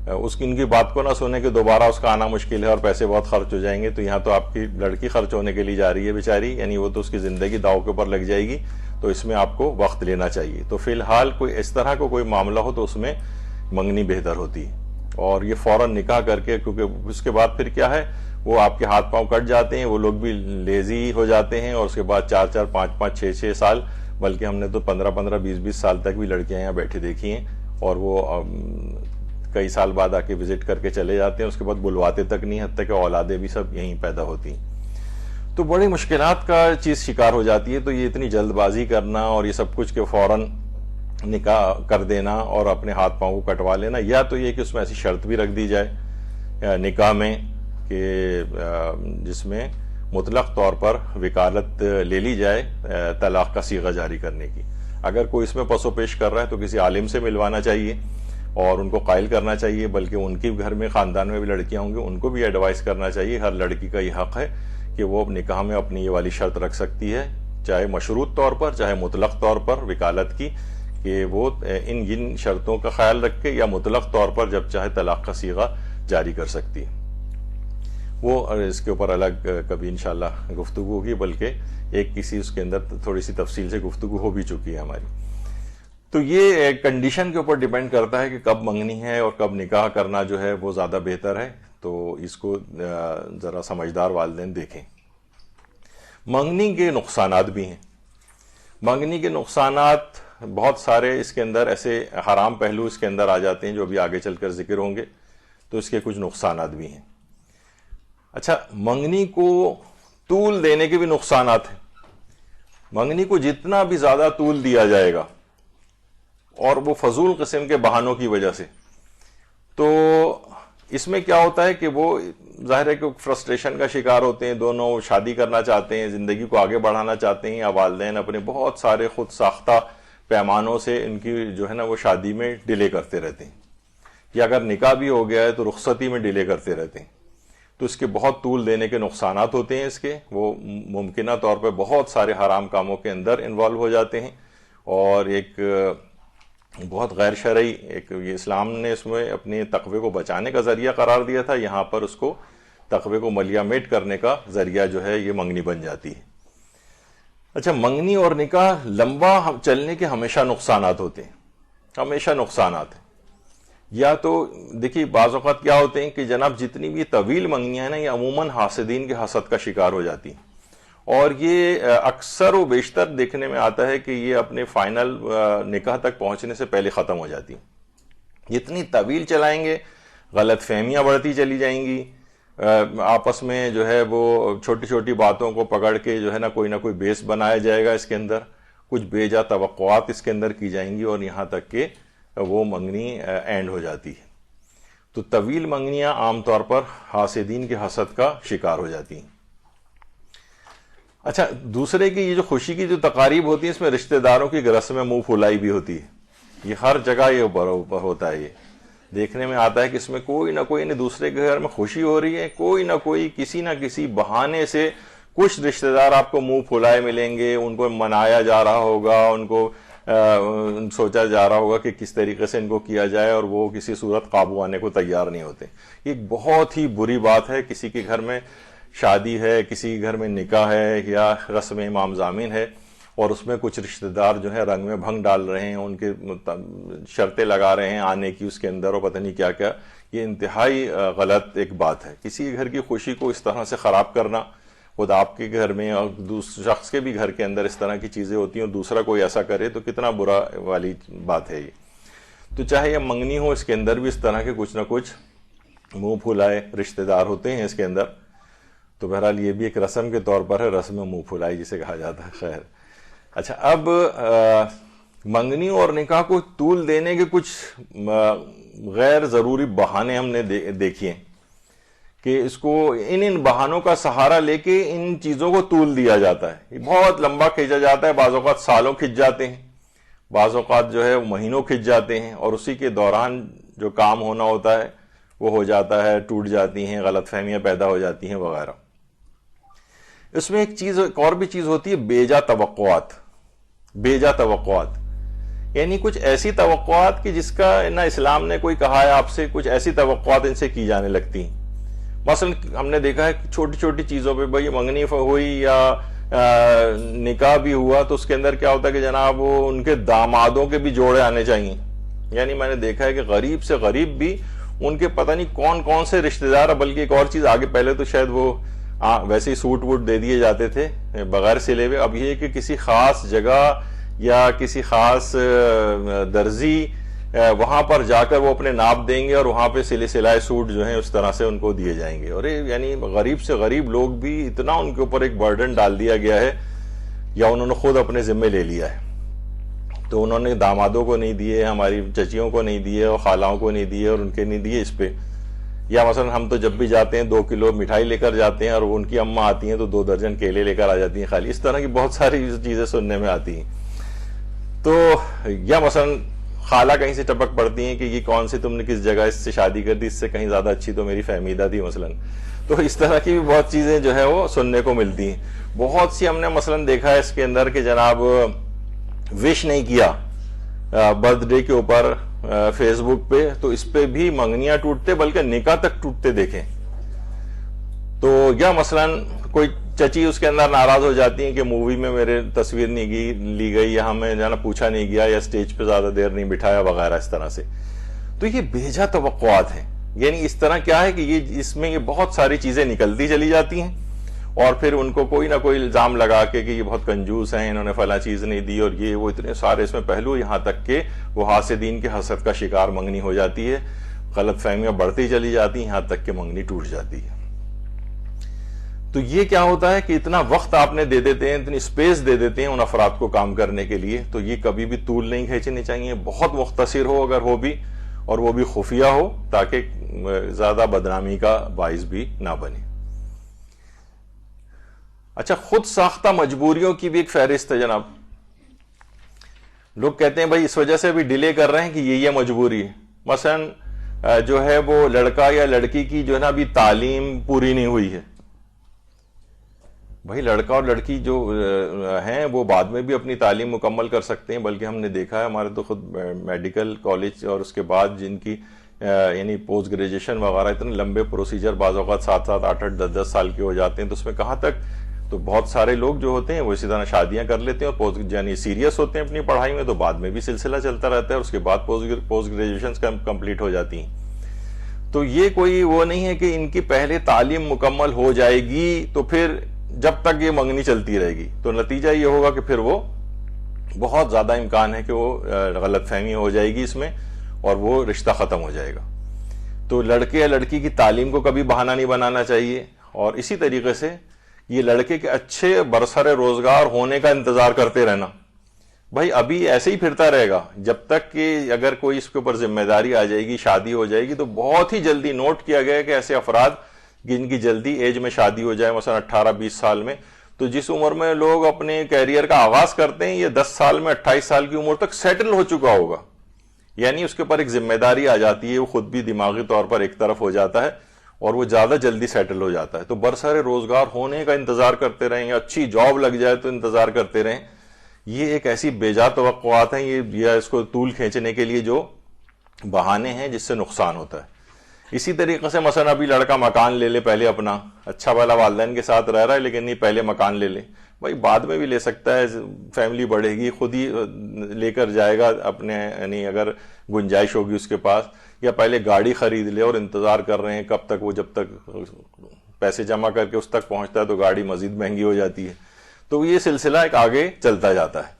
ان کی بات کو نہ سنیں کہ دوبارہ اس کا آنا مشکل ہے اور پیسے بہت خرچ ہو جائیں گے، تو یہاں تو آپ کی لڑکی خرچ ہونے کے لیے جا رہی ہے بیچاری، یعنی وہ تو اس کی زندگی داؤ کے اوپر لگ جائے گی، تو اس میں آپ کو وقت لینا چاہیے۔ تو فی الحال کوئی اس طرح کو کوئی معاملہ ہو تو اس میں منگنی بہتر ہوتی ہے، اور یہ فوراً نکاح کر کے، کیونکہ اس کے بعد پھر کیا ہے، وہ آپ کے ہاتھ پاؤں کٹ جاتے ہیں، وہ لوگ بھی لیزی ہو جاتے ہیں، اور اس کے بعد 4 5 5 6 سال، بلکہ ہم نے تو 15 20 سال تک بھی لڑکیاں یہاں بیٹھی دیکھی ہیں، اور وہ کئی سال بعد آ کے وزٹ کر کے چلے جاتے ہیں، اس کے بعد بلواتے تک نہیں، حتیٰ کہ اولادیں بھی سب یہیں پیدا ہوتی ہیں۔ تو بڑی مشکلات کا چیز شکار ہو جاتی ہے۔ تو یہ اتنی جلد بازی کرنا اور یہ سب کچھ کہ فوراً نکاح کر دینا اور اپنے ہاتھ پاؤں کو کٹوا لینا، یا تو یہ کہ اس میں ایسی شرط بھی رکھ دی جائے نکاح میں کہ جس میں مطلق طور پر وکالت لے لی جائے طلاق کا صیغہ جاری کرنے کی۔ اگر کوئی اس میں پس و پیش کر رہا ہے تو کسی عالم سے ملوانا چاہیے اور ان کو قائل کرنا چاہیے، بلکہ ان کی گھر میں خاندان میں بھی لڑکیاں ہوں گی، ان کو بھی ایڈوائز کرنا چاہیے۔ ہر لڑکی کا یہ حق ہے کہ وہ نکاح میں اپنی یہ والی شرط رکھ سکتی ہے، چاہے مشروط طور پر چاہے مطلق طور پر وکالت کی، کہ وہ ان شرطوں کا خیال رکھ کے یا مطلق طور پر جب چاہے طلاق کا صیغہ جاری کر سکتی ہے۔ وہ اس کے اوپر الگ کبھی انشاءاللہ گفتگو ہوگی، بلکہ ایک کسی اس کے اندر تھوڑی سی تفصیل سے گفتگو ہو بھی چکی ہے ہماری۔ تو یہ کنڈیشن کے اوپر ڈیپینڈ کرتا ہے کہ کب منگنی ہے اور کب نکاح کرنا جو ہے وہ زیادہ بہتر ہے، تو اس کو ذرا سمجھدار والدین دیکھیں۔ منگنی کے نقصانات بھی ہیں۔ منگنی کے نقصانات بہت سارے، اس کے اندر ایسے حرام پہلو اس کے اندر آ جاتے ہیں جو ابھی آگے چل کر ذکر ہوں گے، تو اس کے کچھ نقصانات بھی ہیں۔ اچھا، منگنی کو طول دینے کے بھی نقصانات ہیں۔ منگنی کو جتنا بھی زیادہ طول دیا جائے گا، اور وہ فضول قسم کے بہانوں کی وجہ سے، تو اس میں کیا ہوتا ہے کہ وہ ظاہر ہے کہ فرسٹریشن کا شکار ہوتے ہیں، دونوں شادی کرنا چاہتے ہیں، زندگی کو آگے بڑھانا چاہتے ہیں، یا والدین اپنے بہت سارے خود ساختہ پیمانوں سے ان کی جو ہے نا وہ شادی میں ڈیلے کرتے رہتے ہیں، یا اگر نکاح بھی ہو گیا ہے تو رخصتی میں ڈیلے کرتے رہتے ہیں۔ تو اس کے بہت طول دینے کے نقصانات ہوتے ہیں، اس کے وہ ممکنہ طور پہ بہت سارے حرام کاموں کے اندر انوالو ہو جاتے ہیں، اور ایک بہت غیر شرعی یہ اسلام نے اس میں اپنے تقوی کو بچانے کا ذریعہ قرار دیا تھا، یہاں پر اس کو تقوی کو ملیا میٹ کرنے کا ذریعہ جو ہے یہ منگنی بن جاتی ہے۔ اچھا، منگنی اور نکاح لمبا چلنے کے ہمیشہ نقصانات ہوتے ہیں، ہمیشہ نقصانات ہیں۔ یا تو دیکھیے بعض اوقات کیا ہوتے ہیں کہ جناب جتنی بھی طویل منگنیاں ہیں نا، یہ عموماً حاسدین کے حسد کا شکار ہو جاتی ہیں، اور یہ اکثر و بیشتر دیکھنے میں آتا ہے کہ یہ اپنے فائنل نکاح تک پہنچنے سے پہلے ختم ہو جاتی ہیں۔ جتنی طویل چلائیں گے غلط فہمیاں بڑھتی چلی جائیں گی، آپس میں جو ہے وہ چھوٹی چھوٹی باتوں کو پکڑ کے جو ہے نا کوئی بیس بنایا جائے گا، اس کے اندر کچھ بے جا توقعات اس کے اندر کی جائیں گی، اور یہاں تک کہ وہ منگنی اینڈ ہو جاتی ہے۔ تو طویل منگنیاں عام طور پر حاسدین کے حسد کا شکار ہو جاتی ہیں۔ اچھا، دوسرے کی یہ جو خوشی کی جو تقاریب ہوتی ہیں، اس میں رشتہ داروں کی رسم منہ پھلائی بھی ہوتی ہے۔ یہ ہر جگہ یہ اوپر ہوتا ہے، یہ دیکھنے میں آتا ہے کہ اس میں کوئی نہ کوئی دوسرے کے گھر میں خوشی ہو رہی ہے، کوئی نہ کوئی کسی نہ کسی بہانے سے کچھ رشتہ دار آپ کو منہ پھلائے ملیں گے، ان کو منایا جا رہا ہوگا، ان کو سوچا جا رہا ہوگا کہ کس طریقے سے ان کو کیا جائے، اور وہ کسی صورت قابو آنے کو تیار نہیں ہوتے۔ یہ ایک بہت ہی بری بات ہے۔ کسی کے گھر میں شادی ہے، کسی کے گھر میں نکاح ہے یا رسم امام ضامن ہے، اور اس میں کچھ رشتہ دار جو ہے رنگ میں بھنگ ڈال رہے ہیں، ان کے شرطیں لگا رہے ہیں آنے کی اس کے اندر، اور پتہ نہیں کیا کیا۔ یہ انتہائی غلط ایک بات ہے۔ کسی گھر کی خوشی کو اس طرح سے خراب کرنا، خود آپ کے گھر میں اور دوسرے شخص کے بھی گھر کے اندر اس طرح کی چیزیں ہوتی ہیں، اور دوسرا کوئی ایسا کرے تو کتنا برا والی بات ہے یہ۔ تو چاہے یہ منگنی ہو، اس کے اندر بھی اس طرح کے کچھ نہ کچھ منہ پھلائے رشتہ دار ہوتے ہیں اس کے اندر۔ تو بہرحال یہ بھی ایک رسم کے طور پر ہے، رسم منہ پھلائی جسے کہا جاتا ہے۔ خیر، اچھا، اب منگنی اور نکاح کو طول دینے کے کچھ غیر ضروری بہانے ہم نے دیکھیے کہ اس کو ان بہانوں کا سہارا لے کے ان چیزوں کو طول دیا جاتا ہے۔ یہ بہت لمبا کھینچا جاتا ہے، بعض اوقات سالوں کھنچ جاتے ہیں، بعض اوقات جو ہے مہینوں کھنچ جاتے ہیں، اور اسی کے دوران جو کام ہونا ہوتا ہے وہ ہو جاتا ہے، ٹوٹ جاتی ہیں، غلط فہمیاں پیدا ہو جاتی ہیں وغیرہ۔ اس میں ایک اور بھی چیز ہوتی ہے، بیجا توقعات۔ بیجا توقعات یعنی کچھ ایسی توقعات کہ جس کا نہ اسلام نے کوئی کہا ہے آپ سے، کچھ ایسی توقعات ان سے کی جانے لگتی ہیں۔ مثلا ہم نے دیکھا ہے چھوٹی چھوٹی چیزوں پہ، بھائی منگنی ہوئی یا نکاح بھی ہوا تو اس کے اندر کیا ہوتا ہے کہ جناب وہ ان کے دامادوں کے بھی جوڑے آنے چاہیے۔ یعنی میں نے دیکھا ہے کہ غریب سے غریب بھی ان کے پتہ نہیں کون کون سے رشتہ دار، بلکہ ایک اور چیز آگے، پہلے تو شاید وہ ویسے ہی سوٹ ووٹ دے دیے جاتے تھے بغیر سلے ہوئے، اب یہ کہ کسی خاص جگہ یا کسی خاص درزی وہاں پر جا کر وہ اپنے ناپ دیں گے اور وہاں پہ سلائے سوٹ جو ہیں اس طرح سے ان کو دیے جائیں گے۔ اور یعنی غریب سے غریب لوگ بھی اتنا ان کے اوپر ایک برڈن ڈال دیا گیا ہے، یا انہوں نے خود اپنے ذمے لے لیا ہے۔ تو انہوں نے دامادوں کو نہیں دیے، ہماری چچیوں کو نہیں دیے اور خالاؤں کو نہیں دیے اور ان کے نہیں دیے اس پہ۔ یا مثلا ہم تو جب بھی جاتے ہیں 2 کلو مٹھائی لے کر جاتے ہیں اور ان کی اماں آتی ہیں تو 2 درجن کیلے لے کر آ جاتی ہیں خالی۔ اس طرح کی بہت ساری چیزیں سننے میں آتی ہیں۔ تو یا مثلا خالہ کہیں سے ٹپک پڑتی ہیں کہ یہ کون سی تم نے کس جگہ اس سے شادی کر دی، اس سے کہیں زیادہ اچھی تو میری فہمیدہ تھی مثلا۔ تو اس طرح کی بھی بہت چیزیں جو ہے وہ سننے کو ملتی ہیں۔ بہت سی ہم نے مثلا دیکھا ہے اس کے اندر کہ جناب وش نہیں کیا برتھ ڈے کے اوپر فیس بک پہ، تو اس پہ بھی منگنیاں ٹوٹتے، بلکہ نکاح تک ٹوٹتے دیکھیں۔ تو یا مثلا کوئی چچی اس کے اندر ناراض ہو جاتی ہیں کہ مووی میں میرے تصویر نہیں لی گئی، یا ہمیں جانا پوچھا نہیں گیا، یا اسٹیج پہ زیادہ دیر نہیں بٹھایا وغیرہ اس طرح سے۔ تو یہ بیجا توقعات ہیں۔ یعنی اس طرح کیا ہے کہ اس میں یہ بہت ساری چیزیں نکلتی چلی جاتی ہیں، اور پھر ان کو کوئی نہ کوئی الزام لگا کے کہ یہ بہت کنجوس ہیں، انہوں نے فلاں چیز نہیں دی، اور یہ وہ اتنے سارے اس میں پہلو، یہاں تک کہ وہ حاسدین کے حسد کا شکار منگنی ہو جاتی ہے، غلط فہمیاں بڑھتی چلی جاتی ہیں، یہاں تک کہ منگنی ٹوٹ جاتی ہے۔ تو یہ کیا ہوتا ہے کہ اتنا وقت آپ نے دے دیتے ہیں، اتنی سپیس دے دیتے ہیں ان افراد کو کام کرنے کے لیے، تو یہ کبھی بھی طول نہیں کھینچنی چاہیے، بہت مختصر ہو اگر ہو بھی، اور وہ بھی خفیہ ہو، تاکہ زیادہ بدنامی کا باعث بھی نہ بنے۔ اچھا، خود ساختہ مجبوریوں کی بھی ایک فہرست ہے جناب۔ لوگ کہتے ہیں بھائی اس وجہ سے بھی ڈیلے کر رہے ہیں کہ یہ مجبوری ہے۔ مثلا جو ہے وہ لڑکا یا لڑکی کی جو ہے نا ابھی تعلیم پوری نہیں ہوئی ہے، بھائی لڑکا اور لڑکی جو ہیں وہ بعد میں بھی اپنی تعلیم مکمل کر سکتے ہیں، بلکہ ہم نے دیکھا ہے ہمارے تو خود میڈیکل کالج اور اس کے بعد جن کی یعنی پوسٹ گریجویشن وغیرہ اتنے لمبے پروسیجر بعض اوقات 7 8 10 سال کے ہو جاتے ہیں، تو اس میں کہاں تک، تو بہت سارے لوگ جو ہوتے ہیں وہ اسی طرح شادیاں کر لیتے ہیں اور یعنی سیریس ہوتے ہیں اپنی پڑھائی میں، تو بعد میں بھی سلسلہ چلتا رہتا ہے، اور اس کے بعد پوسٹ گریجویشن کمپلیٹ ہو جاتی ہیں۔ تو یہ کوئی وہ نہیں ہے کہ ان کی پہلے تعلیم مکمل ہو جائے گی تو پھر جب تک یہ منگنی چلتی رہے گی، تو نتیجہ یہ ہوگا کہ پھر وہ بہت زیادہ امکان ہے کہ وہ غلط فہمی ہو جائے گی اس میں، اور وہ رشتہ ختم ہو جائے گا۔ تو لڑکے یا لڑکی کی تعلیم کو کبھی بہانہ نہیں بنانا چاہیے، اور اسی طریقے سے یہ لڑکے کے اچھے برسر روزگار ہونے کا انتظار کرتے رہنا۔ بھائی ابھی ایسے ہی پھرتا رہے گا جب تک کہ اگر کوئی اس کے اوپر ذمہ داری آ جائے گی، شادی ہو جائے گی، تو بہت ہی جلدی نوٹ کیا گیا ہے کہ ایسے افراد جن کی جلدی ایج میں شادی ہو جائے، مثلا 18-20 سال میں، تو جس عمر میں لوگ اپنے کیریئر کا آغاز کرتے ہیں، یہ 10 سال میں 28 سال کی عمر تک سیٹل ہو چکا ہوگا۔ یعنی اس کے اوپر ایک ذمہ داری آ جاتی ہے، وہ خود بھی دماغی طور پر ایک طرف ہو جاتا ہے، اور وہ زیادہ جلدی سیٹل ہو جاتا ہے۔ تو برسر روزگار ہونے کا انتظار کرتے رہیں، اچھی جاب لگ جائے تو انتظار کرتے رہیں، یہ ایک ایسی بیجا توقعات ہیں، یہ اس کو طول کھینچنے کے لیے جو بہانے ہیں جس سے نقصان ہوتا ہے۔ اسی طریقے سے مثلا ابھی لڑکا مکان لے لے پہلے اپنا، اچھا والا والدین کے ساتھ رہ رہا ہے لیکن نہیں، پہلے مکان لے لے، بھائی بعد میں بھی لے سکتا ہے، فیملی بڑھے گی، خود ہی لے کر جائے گا اپنے، یعنی اگر گنجائش ہوگی اس کے پاس، یا پہلے گاڑی خرید لے، اور انتظار کر رہے ہیں کب تک وہ، جب تک پیسے جمع کر کے اس تک پہنچتا ہے تو گاڑی مزید مہنگی ہو جاتی ہے۔ تو یہ سلسلہ ایک آگے چلتا جاتا ہے۔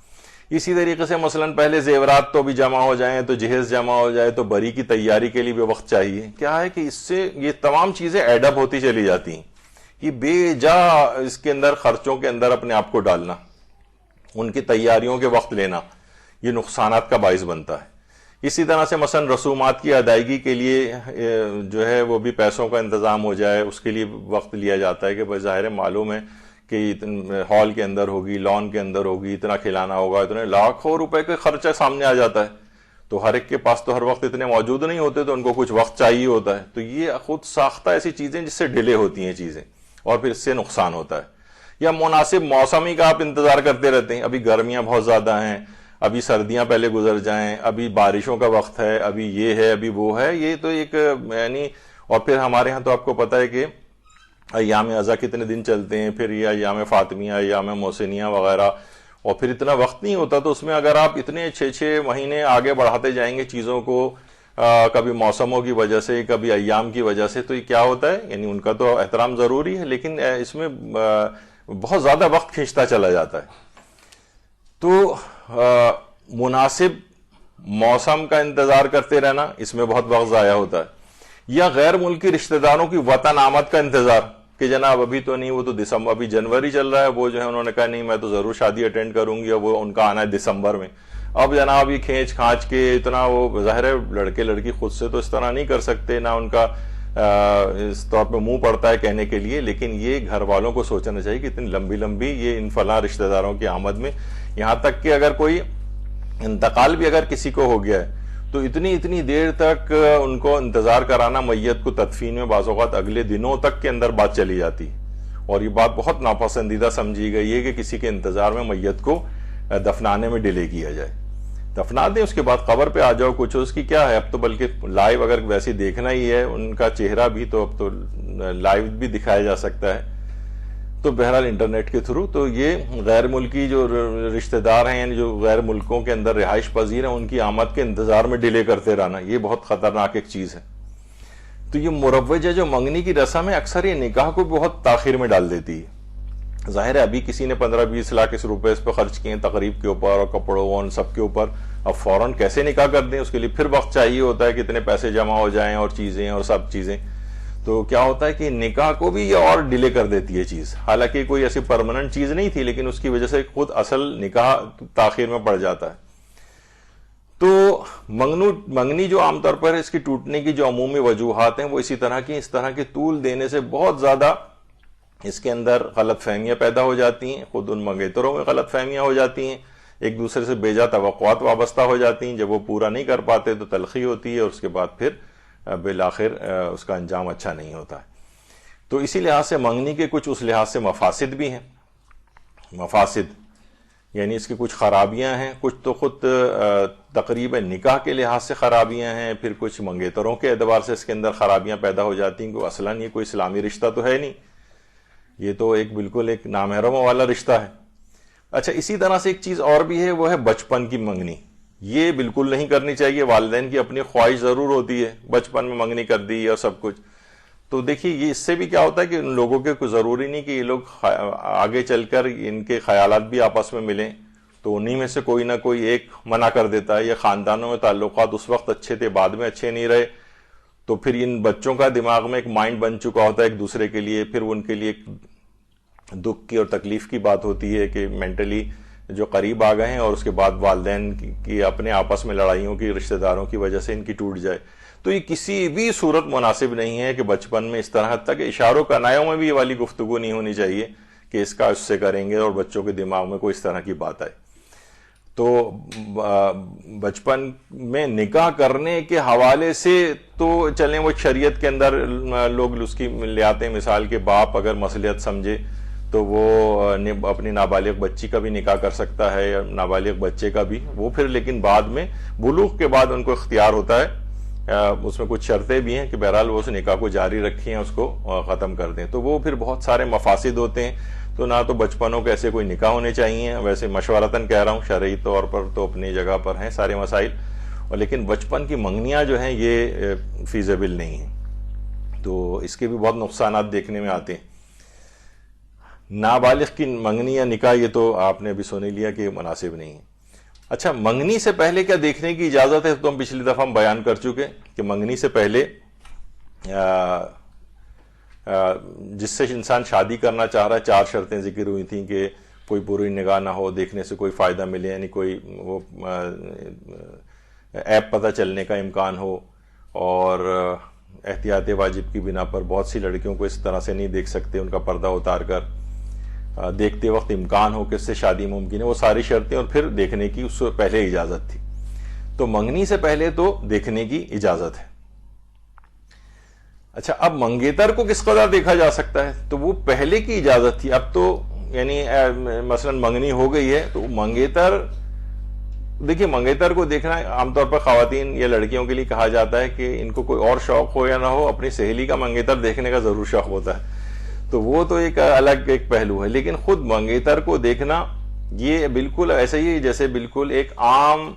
اسی طریقے سے مثلا پہلے زیورات تو بھی جمع ہو جائیں، تو جہیز جمع ہو جائے، تو بری کی تیاری کے لیے بھی وقت چاہیے۔ کیا ہے کہ اس سے یہ تمام چیزیں ایڈ اپ ہوتی چلی جاتی ہیں، یہ بے جا اس کے اندر خرچوں کے اندر اپنے آپ کو ڈالنا، ان کی تیاریوں کے وقت لینا، یہ نقصانات کا باعث بنتا ہے۔ اسی طرح سے مثلا رسومات کی ادائیگی کے لیے جو ہے وہ بھی پیسوں کا انتظام ہو جائے، اس کے لیے وقت لیا جاتا ہے کہ بھائی ظاہر معلوم ہے کہ ہال کے اندر ہوگی، لان کے اندر ہوگی، اتنا کھلانا ہوگا، اتنے لاکھوں روپے کا خرچہ سامنے آ جاتا ہے، تو ہر ایک کے پاس تو ہر وقت اتنے موجود نہیں ہوتے، تو ان کو کچھ وقت چاہیے ہوتا ہے. تو یہ خود ساختہ ایسی چیزیں جس سے ڈیلے ہوتی ہیں چیزیں، اور پھر اس سے نقصان ہوتا ہے. یا مناسب موسمی کا آپ انتظار کرتے رہتے ہیں، ابھی گرمیاں بہت زیادہ ہیں، ابھی سردیاں پہلے گزر جائیں، ابھی بارشوں کا وقت ہے، ابھی یہ ہے، ابھی وہ ہے. یہ تو ایک یعنی، اور پھر ہمارے ہاں تو آپ کو پتہ ہے کہ ایام ازا کتنے دن چلتے ہیں، پھر یہ ایام فاطمیہ، ایام محسنیہ وغیرہ، اور پھر اتنا وقت نہیں ہوتا. تو اس میں اگر آپ اتنے 6 مہینے آگے بڑھاتے جائیں گے چیزوں کو، کبھی موسموں کی وجہ سے، کبھی ایام کی وجہ سے، تو یہ کیا ہوتا ہے، یعنی ان کا تو احترام ضروری ہے، لیکن اس میں بہت زیادہ وقت کھینچتا چلا جاتا ہے. تو مناسب موسم کا انتظار کرتے رہنا، اس میں بہت وقت ضائع ہوتا ہے. یا غیر ملکی رشتہ داروں کی وطن آمد کا انتظار کہ جناب ابھی تو نہیں، وہ تو دسمبر، ابھی جنوری چل رہا ہے، وہ جو ہے انہوں نے کہا نہیں میں تو ضرور شادی اٹینڈ کروں گی، اور وہ ان کا آنا ہے دسمبر میں. اب جناب یہ کھینچ کھانچ کے اتنا، وہ ظاہر ہے لڑکے لڑکی خود سے تو اس طرح نہیں کر سکتے، نہ ان کا اس طور پہ منہ پڑتا ہے کہنے کے لیے، لیکن یہ گھر والوں کو سوچنا چاہیے کہ اتنی لمبی لمبی یہ ان فلاں رشتہ داروں کی آمد میں، یہاں تک کہ اگر کوئی انتقال بھی اگر کسی کو ہو گیا ہے تو اتنی دیر تک ان کو انتظار کرانا، میت کو تدفین میں بعض اوقات اگلے دنوں تک کے اندر بات چلی جاتی، اور یہ بات بہت ناپسندیدہ سمجھی گئی ہے کہ کسی کے انتظار میں میت کو دفنانے میں ڈیلے کیا جائے. دفنا دیں، اس کے بعد قبر پہ آ جاؤ، کچھ اس کی کیا ہے. اب تو بلکہ لائیو اگر ویسے دیکھنا ہی ہے ان کا چہرہ بھی، تو اب تو لائیو بھی دکھایا جا سکتا ہے. تو بہرحال انٹرنیٹ کے تھرو. تو یہ غیر ملکی جو رشتہ دار ہیں، یعنی جو غیر ملکوں کے اندر رہائش پذیر ہیں، ان کی آمد کے انتظار میں ڈیلے کرتے رہنا، یہ بہت خطرناک ایک چیز ہے. تو یہ مروجہ جو منگنی کی رسم ہے، اکثر یہ نکاح کو بہت تاخیر میں ڈال دیتی ہے. ظاہر ہے ابھی کسی نے 15-20 لاکھ اس روپے اس پہ خرچ کیے ہیں تقریب کے اوپر اور کپڑوں اور سب کے اوپر، اب فوراً کیسے نکاح کر دیں، اس کے لیے پھر وقت چاہیے ہوتا ہے کہ اتنے پیسے جمع ہو جائیں اور چیزیں اور سب چیزیں. تو کیا ہوتا ہے کہ نکاح کو بھی یہ اور ڈیلے کر دیتی ہے چیز، حالانکہ کوئی ایسی پرماننٹ چیز نہیں تھی، لیکن اس کی وجہ سے خود اصل نکاح تاخیر میں پڑ جاتا ہے. تو منگنی جو عام طور پر اس کی ٹوٹنے کی جو عمومی وجوہات ہیں وہ اسی طرح کی، اس طرح کے طول دینے سے بہت زیادہ اس کے اندر غلط فہمیاں پیدا ہو جاتی ہیں، خود ان منگیتروں میں غلط فہمیاں ہو جاتی ہیں، ایک دوسرے سے بے جا توقعات وابستہ ہو جاتی ہیں، جب وہ پورا نہیں کر پاتے تو تلخی ہوتی ہے، اور اس کے بعد پھر بالآخر اس کا انجام اچھا نہیں ہوتا ہے. تو اسی لحاظ سے منگنی کے کچھ اس لحاظ سے مفاسد بھی ہیں. مفاسد یعنی اس کی کچھ خرابیاں ہیں، کچھ تو خود تقریب نکاح کے لحاظ سے خرابیاں ہیں، پھر کچھ منگیتروں کے اعتبار سے اس کے اندر خرابیاں پیدا ہو جاتی ہیں کہ اصلاً یہ کوئی اسلامی رشتہ تو ہے نہیں، یہ تو ایک بالکل ایک نامحرموں والا رشتہ ہے. اچھا، اسی طرح سے ایک چیز اور بھی ہے، وہ ہے بچپن کی منگنی. یہ بالکل نہیں کرنی چاہیے. والدین کی اپنی خواہش ضرور ہوتی ہے، بچپن میں منگنی کر دی اور سب کچھ. تو دیکھیے یہ اس سے بھی کیا ہوتا ہے کہ ان لوگوں کے کوئی ضروری نہیں کہ یہ لوگ آگے چل کر ان کے خیالات بھی آپس میں ملیں، تو انہی میں سے کوئی نہ کوئی ایک منع کر دیتا ہے. یہ خاندانوں میں تعلقات اس وقت اچھے تھے، بعد میں اچھے نہیں رہے، تو پھر ان بچوں کا دماغ میں ایک مائنڈ بن چکا ہوتا ہے ایک دوسرے کے لیے، پھر ان کے لیے ایک دکھ کی اور تکلیف کی بات ہوتی ہے کہ مینٹلی جو قریب آ گئے ہیں، اور اس کے بعد والدین کی اپنے آپس میں لڑائیوں کی، رشتہ داروں کی وجہ سے ان کی ٹوٹ جائے. تو یہ کسی بھی صورت مناسب نہیں ہے کہ بچپن میں اس طرح تک اشاروں کنایوں میں بھی یہ والی گفتگو نہیں ہونی چاہیے کہ اس کا اس سے کریں گے اور بچوں کے دماغ میں کوئی اس طرح کی بات آئے. تو بچپن میں نکاح کرنے کے حوالے سے تو چلیں وہ شریعت کے اندر لوگ اس کی لے آتے ہیں مثال کے باپ اگر مصلحت سمجھے تو وہ اپنی نابالغ بچی کا بھی نکاح کر سکتا ہے، یا نابالغ بچے کا بھی، وہ پھر لیکن بعد میں بلوغ کے بعد ان کو اختیار ہوتا ہے. اس میں کچھ شرطیں بھی ہیں کہ بہرحال وہ اس نکاح کو جاری رکھیں، اس کو ختم کر دیں. تو وہ پھر بہت سارے مفاسد ہوتے ہیں. تو نہ تو بچپنوں کے ایسے کوئی نکاح ہونے چاہیے، ویسے مشورتاً کہہ رہا ہوں، شرعی طور پر تو اپنی جگہ پر ہیں سارے مسائل، اور لیکن بچپن کی منگنیاں جو ہیں یہ فیزیبل نہیں ہیں. تو اس کے بھی بہت نقصانات دیکھنے میں آتے ہیں. نابالغ کی منگنی یا نکاح یہ تو آپ نے بھی سن لیا کہ مناسب نہیں ہے. اچھا، منگنی سے پہلے کیا دیکھنے کی اجازت ہے؟ تو ہم پچھلی دفعہ ہم بیان کر چکے کہ منگنی سے پہلے جس سے انسان شادی کرنا چاہ رہا ہے 4 شرطیں ذکر ہوئی تھیں کہ کوئی بری نگاہ نہ ہو، دیکھنے سے کوئی فائدہ ملے، یعنی کوئی وہ عیب پتہ چلنے کا امکان ہو، اور احتیاط واجب کی بنا پر بہت سی لڑکیوں کو اس طرح سے نہیں دیکھ سکتے، ان کا پردہ اتار کر دیکھتے وقت امکان ہو کہ اس سے شادی ممکن ہے. وہ ساری شرطیں، اور پھر دیکھنے کی اس سے پہلے اجازت تھی. تو منگنی سے پہلے تو دیکھنے کی اجازت ہے. اچھا اب منگیتر کو کس قدر دیکھا جا سکتا ہے؟ تو وہ پہلے کی اجازت تھی, اب تو یعنی مثلا منگنی ہو گئی ہے تو منگیتر, دیکھیے منگیتر کو دیکھنا عام طور پر خواتین یا لڑکیوں کے لیے کہا جاتا ہے کہ ان کو کوئی اور شوق ہو یا نہ ہو, اپنی سہیلی کا منگیتر دیکھنے کا ضرور شوق ہوتا ہے, تو وہ تو ایک الگ ایک پہلو ہے. لیکن خود منگیتر کو دیکھنا یہ بالکل ایسے ہی جیسے بالکل ایک عام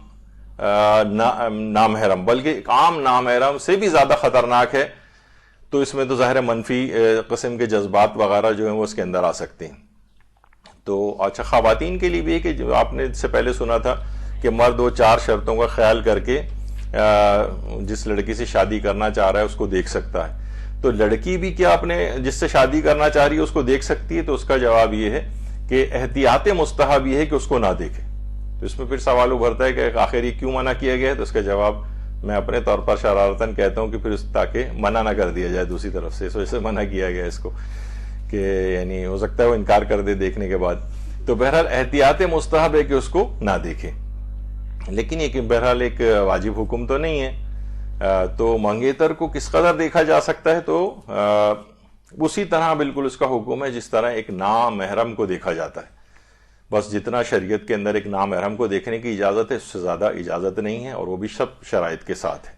نامحرم, بلکہ ایک عام نامحرم سے بھی زیادہ خطرناک ہے. تو اس میں تو ظاہر منفی قسم کے جذبات وغیرہ جو ہیں وہ اس کے اندر آ سکتے ہیں. تو اچھا خواتین کے لیے بھی ہے کہ جو آپ نے اس سے پہلے سنا تھا کہ مرد وہ 4 شرطوں کا خیال کر کے جس لڑکی سے شادی کرنا چاہ رہا ہے اس کو دیکھ سکتا ہے. تو لڑکی بھی کیا اپنے جس سے شادی کرنا چاہ رہی ہے اس کو دیکھ سکتی ہے؟ تو اس کا جواب یہ ہے کہ احتیاط مستحب یہ ہے کہ اس کو نہ دیکھے. تو اس میں پھر سوال ابھرتا ہے کہ آخر یہ کیوں منع کیا گیا ہے؟ تو اس کا جواب میں اپنے طور پر شرارتاً کہتا ہوں کہ پھر تاکہ منع نہ کر دیا جائے دوسری طرف سے, اس وجہ سے منع کیا گیا اس کو کہ یعنی ہو سکتا ہے وہ انکار کر دے دیکھنے کے بعد. تو بہرحال احتیاط مستحب ہے کہ اس کو نہ دیکھے, لیکن یہ کہ بہرحال ایک واجب حکم تو نہیں ہے. تو منگیتر کو کس قدر دیکھا جا سکتا ہے؟ تو اسی طرح بالکل اس کا حکم ہے جس طرح ایک نامحرم کو دیکھا جاتا ہے. بس جتنا شریعت کے اندر ایک نامحرم کو دیکھنے کی اجازت ہے اس سے زیادہ اجازت نہیں ہے, اور وہ بھی سب شرائط کے ساتھ ہے.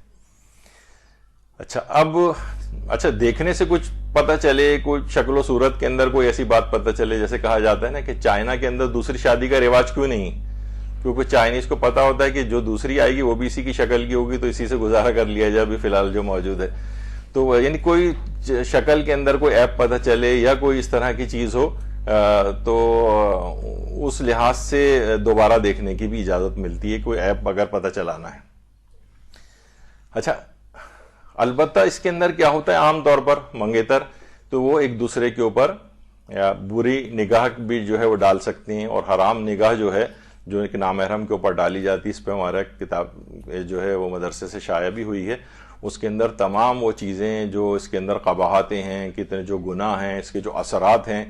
اچھا دیکھنے سے کچھ پتہ چلے, کوئی شکل و صورت کے اندر کوئی ایسی بات پتہ چلے, جیسے کہا جاتا ہے نا کہ چائنا کے اندر دوسری شادی کا رواج کیوں نہیں؟ کیونکہ چائنیز کو پتا ہوتا ہے کہ جو دوسری آئے گی وہ بھی اسی کی شکل کی ہوگی, تو اسی سے گزارا کر لیا جائے ابھی فی الحال جو موجود ہے. تو یعنی کوئی شکل کے اندر کوئی ایپ پتہ چلے یا کوئی اس طرح کی چیز ہو تو اس لحاظ سے دوبارہ دیکھنے کی بھی اجازت ملتی ہے, کوئی ایپ اگر پتہ چلانا ہے. اچھا البتہ اس کے اندر کیا ہوتا ہے عام طور پر منگیتر, تو وہ ایک دوسرے کے اوپر بری نگاہ بھی جو ہے وہ ڈال سکتے ہیں, اور حرام نگاہ جو ہے جو ایک نامحرم کے اوپر ڈالی جاتی ہے, اس پہ ہمارا کتاب جو ہے وہ مدرسے سے شائع بھی ہوئی ہے. اس کے اندر تمام وہ چیزیں جو اس کے اندر قباحتیں ہیں, کتنے جو گناہ ہیں, اس کے جو اثرات ہیں,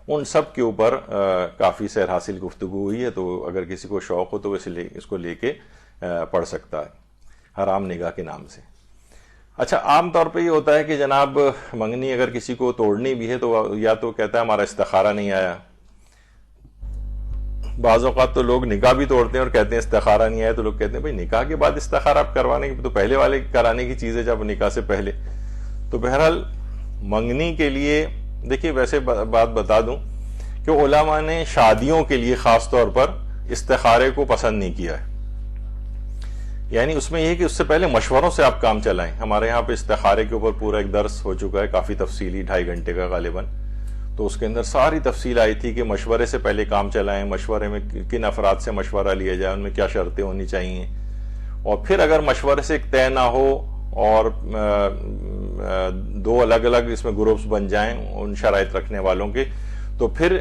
ان سب کے اوپر کافی سیر حاصل گفتگو ہوئی ہے. تو اگر کسی کو شوق ہو تو اس کو لے کے پڑھ سکتا ہے حرام نگاہ کے نام سے. اچھا عام طور پہ یہ ہوتا ہے کہ جناب منگنی اگر کسی کو توڑنی بھی ہے تو یا تو کہتا ہے ہمارا استخارہ نہیں آیا. بعض اوقات تو لوگ نکاح بھی توڑتے ہیں اور کہتے ہیں استخارہ نہیں آیا, تو لوگ کہتے ہیں بھائی نکاح کے بعد استخارہ آپ کروانے کی تو پہلے والے کرانے کی چیز ہے جب نکاح سے پہلے. تو بہرحال منگنی کے لیے دیکھیے ویسے بات بتا دوں کہ علماء نے شادیوں کے لیے خاص طور پر استخارے کو پسند نہیں کیا ہے. یعنی اس میں یہ کہ اس سے پہلے مشوروں سے آپ کام چلائیں. ہمارے یہاں پہ استخارے کے اوپر پورا ایک درس ہو چکا ہے, کافی تفصیلی, 2.5 گھنٹے کا غالباً. تو اس کے اندر ساری تفصیل آئی تھی کہ مشورے سے پہلے کام چلائیں, مشورے میں کن افراد سے مشورہ لیا جائے, ان میں کیا شرطیں ہونی چاہیے, اور پھر اگر مشورے سے ایک طے نہ ہو اور 2 الگ الگ اس میں گروپس بن جائیں ان شرائط رکھنے والوں کے, تو پھر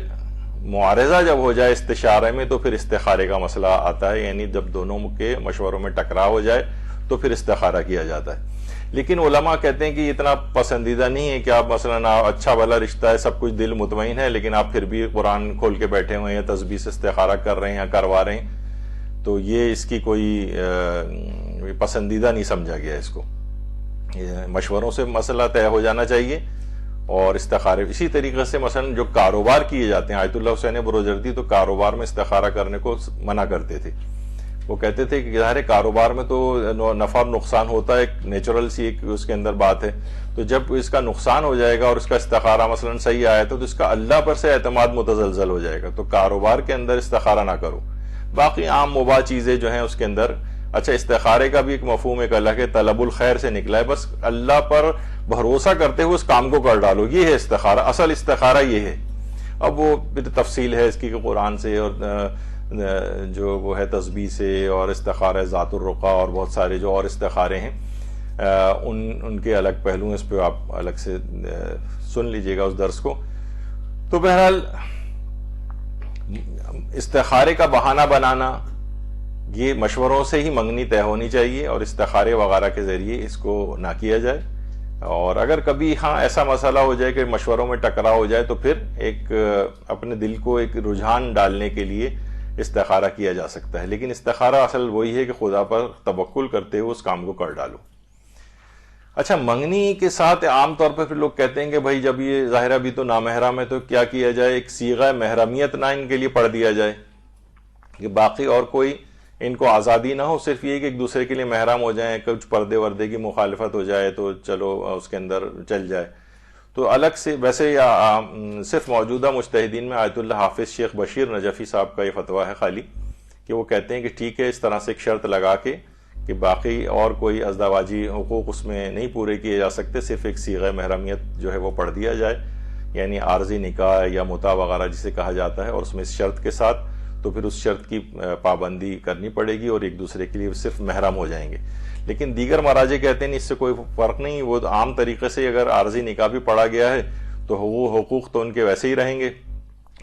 معارضہ جب ہو جائے استشارے میں تو پھر استخارے کا مسئلہ آتا ہے. یعنی جب دونوں کے مشوروں میں ٹکراؤ ہو جائے تو پھر استخارہ کیا جاتا ہے. لیکن علماء کہتے ہیں کہ یہ اتنا پسندیدہ نہیں ہے کہ آپ مثلا اچھا بھلا رشتہ ہے, سب کچھ دل مطمئن ہے, لیکن آپ پھر بھی قرآن کھول کے بیٹھے ہوئے ہیں یا تسبیح سے استخارہ کر رہے ہیں یا کروا رہے ہیں, تو یہ اس کی کوئی پسندیدہ نہیں سمجھا گیا. اس کو مشوروں سے مسئلہ طے ہو جانا چاہیے اور استخارے. اسی طریقے سے مثلا جو کاروبار کیے جاتے ہیں, آیت اللہ حسین بروجردی تو کاروبار میں استخارہ کرنے کو منع کرتے تھے. وہ کہتے تھے کہ ظاہر کاروبار میں تو نفع اور نقصان ہوتا ہے, ایک نیچرل سی ایک اس کے اندر بات ہے. تو جب اس کا نقصان ہو جائے گا اور اس کا استخارہ مثلا صحیح آیا تو اس کا اللہ پر سے اعتماد متزلزل ہو جائے گا. تو کاروبار کے اندر استخارہ نہ کرو. باقی عام مباح چیزیں جو ہیں اس کے اندر, اچھا استخارے کا بھی ایک مفہوم ایک الگ ہے, طلب الخیر سے نکلا ہے, بس اللہ پر بھروسہ کرتے ہوئے اس کام کو کر ڈالو, یہ ہے استخارہ. اصل استخارہ یہ ہے. اب وہ تفصیل ہے اس کی کہ قرآن سے اور جو وہ ہے تسبیح سے, اور استخارہ ذات الرقا اور بہت سارے جو اور استخارے ہیں ان کے الگ پہلو ہیں. اس پہ آپ الگ سے سن لیجئے گا اس درس کو. تو بہرحال استخارے کا بہانہ بنانا, یہ مشوروں سے ہی منگنی طے ہونی چاہیے اور استخارے وغیرہ کے ذریعے اس کو نہ کیا جائے. اور اگر کبھی ایسا مسئلہ ہو جائے کہ مشوروں میں ٹکراؤ ہو جائے تو پھر ایک اپنے دل کو ایک رجحان ڈالنے کے لیے استخارہ کیا جا سکتا ہے، لیکن استخارہ اصل وہی ہے کہ خدا پر توکل کرتے ہوئے اس کام کو کر ڈالو۔ اچھا، منگنی کے ساتھ عام طور پر پھر لوگ کہتے ہیں کہ بھائی جب یہ ظاہرہ بھی تو نامحرم ہے تو کیا کیا جائے، ایک صیغہ محرمیت نہ ان کے لیے پڑھ دیا جائے کہ باقی اور کوئی ان کو آزادی نہ ہو، صرف یہ کہ ایک دوسرے کے لیے محرم ہو جائیں، کچھ پردے وردے کی مخالفت ہو جائے تو چلو اس کے اندر چل جائے۔ تو الگ سے ویسے صرف موجودہ مجتہدین میں آیت اللہ حافظ شیخ بشیر نجفی صاحب کا یہ فتویٰ ہے خالی، کہ وہ کہتے ہیں کہ ٹھیک ہے اس طرح سے ایک شرط لگا کے کہ باقی اور کوئی ازدواجی حقوق اس میں نہیں پورے کیے جا سکتے، صرف ایک صیغہ محرمیت جو ہے وہ پڑھ دیا جائے، یعنی عارضی نکاح یا متع وغیرہ جسے کہا جاتا ہے، اور اس میں اس شرط کے ساتھ تو پھر اس شرط کی پابندی کرنی پڑے گی اور ایک دوسرے کے لیے صرف محرم ہو جائیں گے۔ لیکن دیگر مراجع کہتے ہیں اس سے کوئی فرق نہیں، وہ عام طریقے سے اگر عارضی نکاح بھی پڑھا گیا ہے تو حقوق تو ان کے ویسے ہی رہیں گے،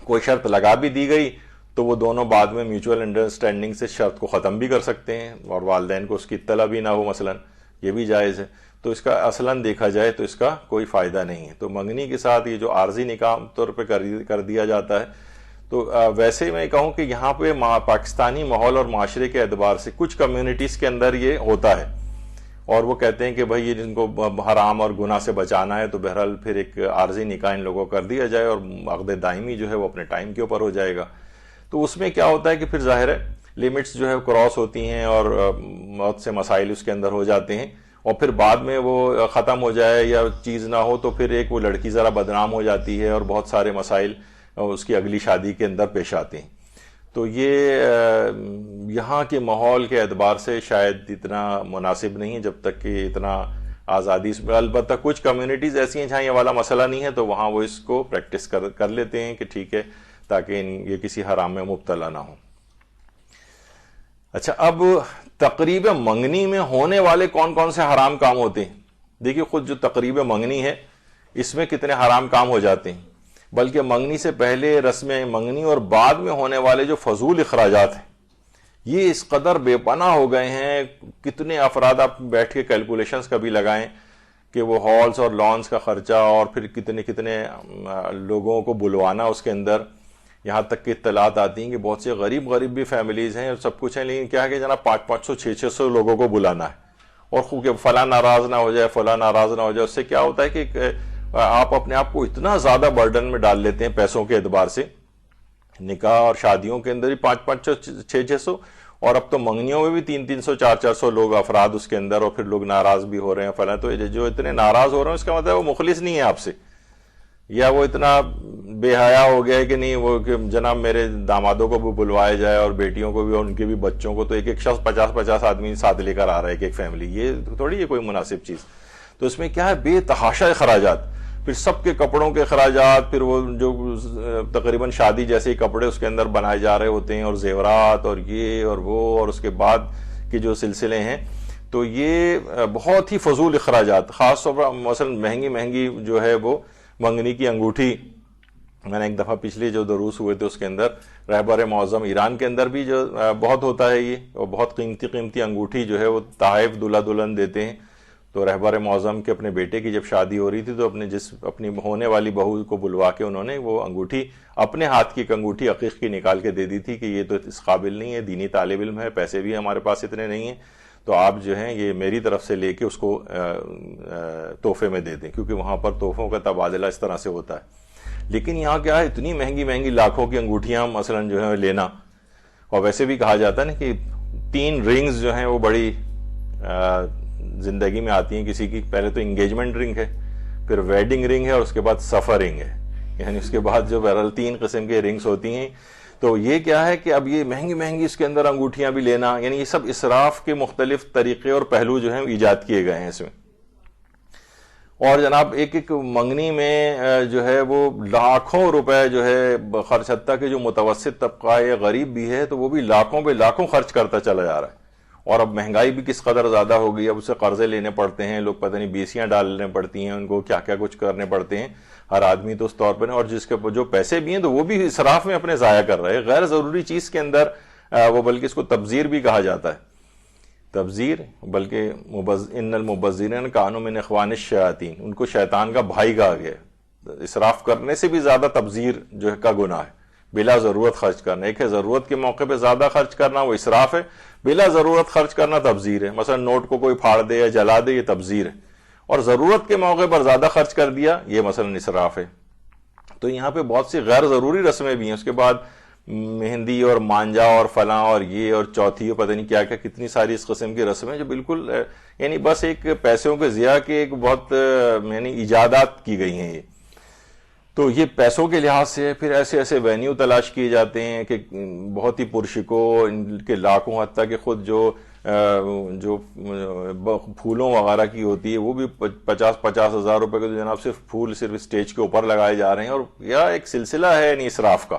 کوئی شرط لگا بھی دی گئی تو وہ دونوں بعد میں میوچول انڈرسٹینڈنگ سے شرط کو ختم بھی کر سکتے ہیں اور والدین کو اس کی اطلاع بھی نہ ہو مثلا، یہ بھی جائز ہے۔ تو اس کا اصلاً دیکھا جائے تو اس کا کوئی فائدہ نہیں ہے۔ تو منگنی کے ساتھ یہ جو عارضی نکاح طور پہ کر دیا جاتا ہے، تو ویسے میں کہوں کہ یہاں پہ پاکستانی ماحول اور معاشرے کے اعتبار سے کچھ کمیونٹیز کے اندر یہ ہوتا ہے، اور وہ کہتے ہیں کہ بھائی یہ جن کو حرام اور گناہ سے بچانا ہے تو بہرحال پھر ایک عارضی نکاح ان لوگوں کو کر دیا جائے اور عقد دائمی جو ہے وہ اپنے ٹائم کے اوپر ہو جائے گا۔ تو اس میں کیا ہوتا ہے کہ پھر ظاہر ہے لیمٹس جو ہے کراس ہوتی ہیں اور بہت سے مسائل اس کے اندر ہو جاتے ہیں، اور پھر بعد میں وہ ختم ہو جائے یا چیز نہ ہو تو پھر ایک وہ لڑکی ذرا بدنام ہو جاتی ہے اور بہت سارے مسائل اس کی اگلی شادی کے اندر پیش آتے ہیں۔ تو یہ یہاں کے ماحول کے اعتبار سے شاید اتنا مناسب نہیں ہے جب تک کہ اتنا آزادی، البتہ کچھ کمیونٹیز ایسی ہیں جہاں یہ والا مسئلہ نہیں ہے تو وہاں وہ اس کو پریکٹس کر لیتے ہیں کہ ٹھیک ہے تاکہ یہ کسی حرام میں مبتلا نہ ہوں۔ اچھا، اب تقریب منگنی میں ہونے والے کون کون سے حرام کام ہوتے ہیں؟ دیکھیے خود جو تقریب منگنی ہے اس میں کتنے حرام کام ہو جاتے ہیں، بلکہ منگنی سے پہلے رسم منگنی اور بعد میں ہونے والے جو فضول اخراجات ہیں یہ اس قدر بے پناہ ہو گئے ہیں۔ کتنے افراد آپ بیٹھ کے کیلکولیشنز کبھی لگائیں کہ وہ ہالز اور لانس کا خرچہ اور پھر کتنے لوگوں کو بلوانا اس کے اندر، یہاں تک کہ اطلاعات آتی ہیں کہ بہت سے غریب بھی فیملیز ہیں اور سب کچھ ہیں، لیکن کیا ہے کہ جناب 500 600 لوگوں کو بلانا ہے، اور خوب کہ فلاں ناراض نہ ہو جائے، فلاں ناراض نہ ہو جائے۔ اس سے کیا ہوتا ہے کہ آپ اپنے آپ کو اتنا زیادہ برڈن میں ڈال لیتے ہیں پیسوں کے اعتبار سے، نکاح اور شادیوں کے اندر ہی 500 600، اور اب تو منگنیوں میں بھی 300 400 لوگ افراد اس کے اندر، اور پھر لوگ ناراض بھی ہو رہے ہیں فلاں۔ تو جو اتنے ناراض ہو رہے ہیں اس کا مطلب وہ مخلص نہیں ہے آپ سے، یا وہ اتنا بے حیا ہو گیا ہے کہ نہیں وہ کہ جناب میرے دامادوں کو بھی بلوایا جائے اور بیٹیوں کو بھی اور ان کے بھی بچوں کو، تو ایک شخص 50 آدمی ساتھ لے کر آ رہا ہے ایک فیملی، یہ تھوڑی ہے کوئی مناسب چیز۔ تو اس میں کیا ہے بے تحاشا اخراجات، پھر سب کے کپڑوں کے اخراجات، پھر وہ جو تقریباً شادی جیسے کپڑے اس کے اندر بنائے جا رہے ہوتے ہیں، اور زیورات اور یہ اور وہ، اور اس کے بعد کے جو سلسلے ہیں، تو یہ بہت ہی فضول اخراجات، خاص طور پر مثلا مہنگی جو ہے وہ منگنی کی انگوٹھی۔ میں نے ایک دفعہ پچھلے جو دروس ہوئے تھے اس کے اندر رہبر معظم ایران کے اندر بھی جو بہت ہوتا ہے یہ، اور بہت قیمتی انگوٹھی جو ہے وہ تحائف دلہا دلہن دیتے ہیں۔ تو رہبر معظم کے اپنے بیٹے کی جب شادی ہو رہی تھی تو اپنی ہونے والی بہو کو بلوا کے انہوں نے وہ انگوٹھی، اپنے ہاتھ کی ایک انگوٹھی عقیق کی نکال کے دے دی تھی کہ یہ تو اس قابل نہیں ہے، دینی طالب علم ہے، پیسے بھی ہمارے پاس اتنے نہیں ہیں، تو آپ جو ہیں یہ میری طرف سے لے کے اس کو تحفے میں دے دیں، کیونکہ وہاں پر تحفوں کا تبادلہ اس طرح سے ہوتا ہے۔ لیکن یہاں کیا ہے اتنی مہنگی لاکھوں کی انگوٹھیاں مثلا جو ہے لینا، اور ویسے بھی کہا جاتا ہے نا کہ 3 رنگز جو ہیں وہ بڑی زندگی میں آتی ہیں کسی کی، پہلے تو انگیجمنٹ رنگ ہے، پھر ویڈنگ رنگ ہے، اور اس کے بعد سفر رنگ ہے، یعنی اس کے بعد جو بہرحال 3 قسم کے رنگز ہوتی ہیں۔ تو یہ کیا ہے کہ اب یہ مہنگی اس کے اندر انگوٹھیاں بھی لینا، یعنی یہ سب اسراف کے مختلف طریقے اور پہلو جو ہیں ایجاد کیے گئے ہیں اس میں۔ اور جناب ایک منگنی میں جو ہے وہ لاکھوں روپے جو ہے خرچ، حتیٰ کہ جو متوسط طبقہ ہے غریب بھی ہے تو وہ بھی لاکھوں پہ لاکھوں خرچ کرتا چلا جا رہا ہے۔ اور اب مہنگائی بھی کس قدر زیادہ ہو گئی، اب اسے قرضے لینے پڑتے ہیں، لوگ پتہ نہیں بیسیاں ڈالنے پڑتی ہیں ان کو، کیا کچھ کرنے پڑتے ہیں ہر آدمی تو اس طور پہ، اور جس کے جو پیسے بھی ہیں تو وہ بھی اسراف میں اپنے ضائع کر رہے ہیں غیر ضروری چیز کے اندر، وہ بلکہ اس کو تبذیر بھی کہا جاتا ہے، تبذیر، بلکہ ان المبذرین کانوا من اخوان الشیاطین، ان کو شیطان کا بھائی کہا گیا ہے۔ اسراف کرنے سے بھی زیادہ تبذیر جو ہے کا گناہ ہے، بلا ضرورت خرچ کرنا. ایک ہے ضرورت کے موقع پہ زیادہ خرچ کرنا، وہ اسراف ہے. بلا ضرورت خرچ کرنا تبذیر ہے. مثلا نوٹ کو کوئی پھاڑ دے یا جلا دے، یہ تبذیر ہے. اور ضرورت کے موقع پر زیادہ خرچ کر دیا، یہ مثلا اسراف ہے. تو یہاں پہ بہت سی غیر ضروری رسمیں بھی ہیں. اس کے بعد مہندی اور مانجا اور فلاں اور یہ اور چوتھی اور پتہ نہیں کیا کیا، کتنی ساری اس قسم کی رسمیں جو بالکل یعنی بس ایک پیسوں کے ضیاع کے ایک بہت یعنی ایجادات کی گئی ہیں. یہ تو یہ پیسوں کے لحاظ سے. پھر ایسے ایسے وینیو تلاش کیے جاتے ہیں کہ بہت ہی پرشکو، ان کے لاکھوں، حتیٰ کہ خود جو پھولوں وغیرہ کی ہوتی ہے وہ بھی 50 ہزار روپے کے جناب صرف پھول صرف اسٹیج کے اوپر لگائے جا رہے ہیں. اور یا ایک سلسلہ ہے یعنی اسراف کا.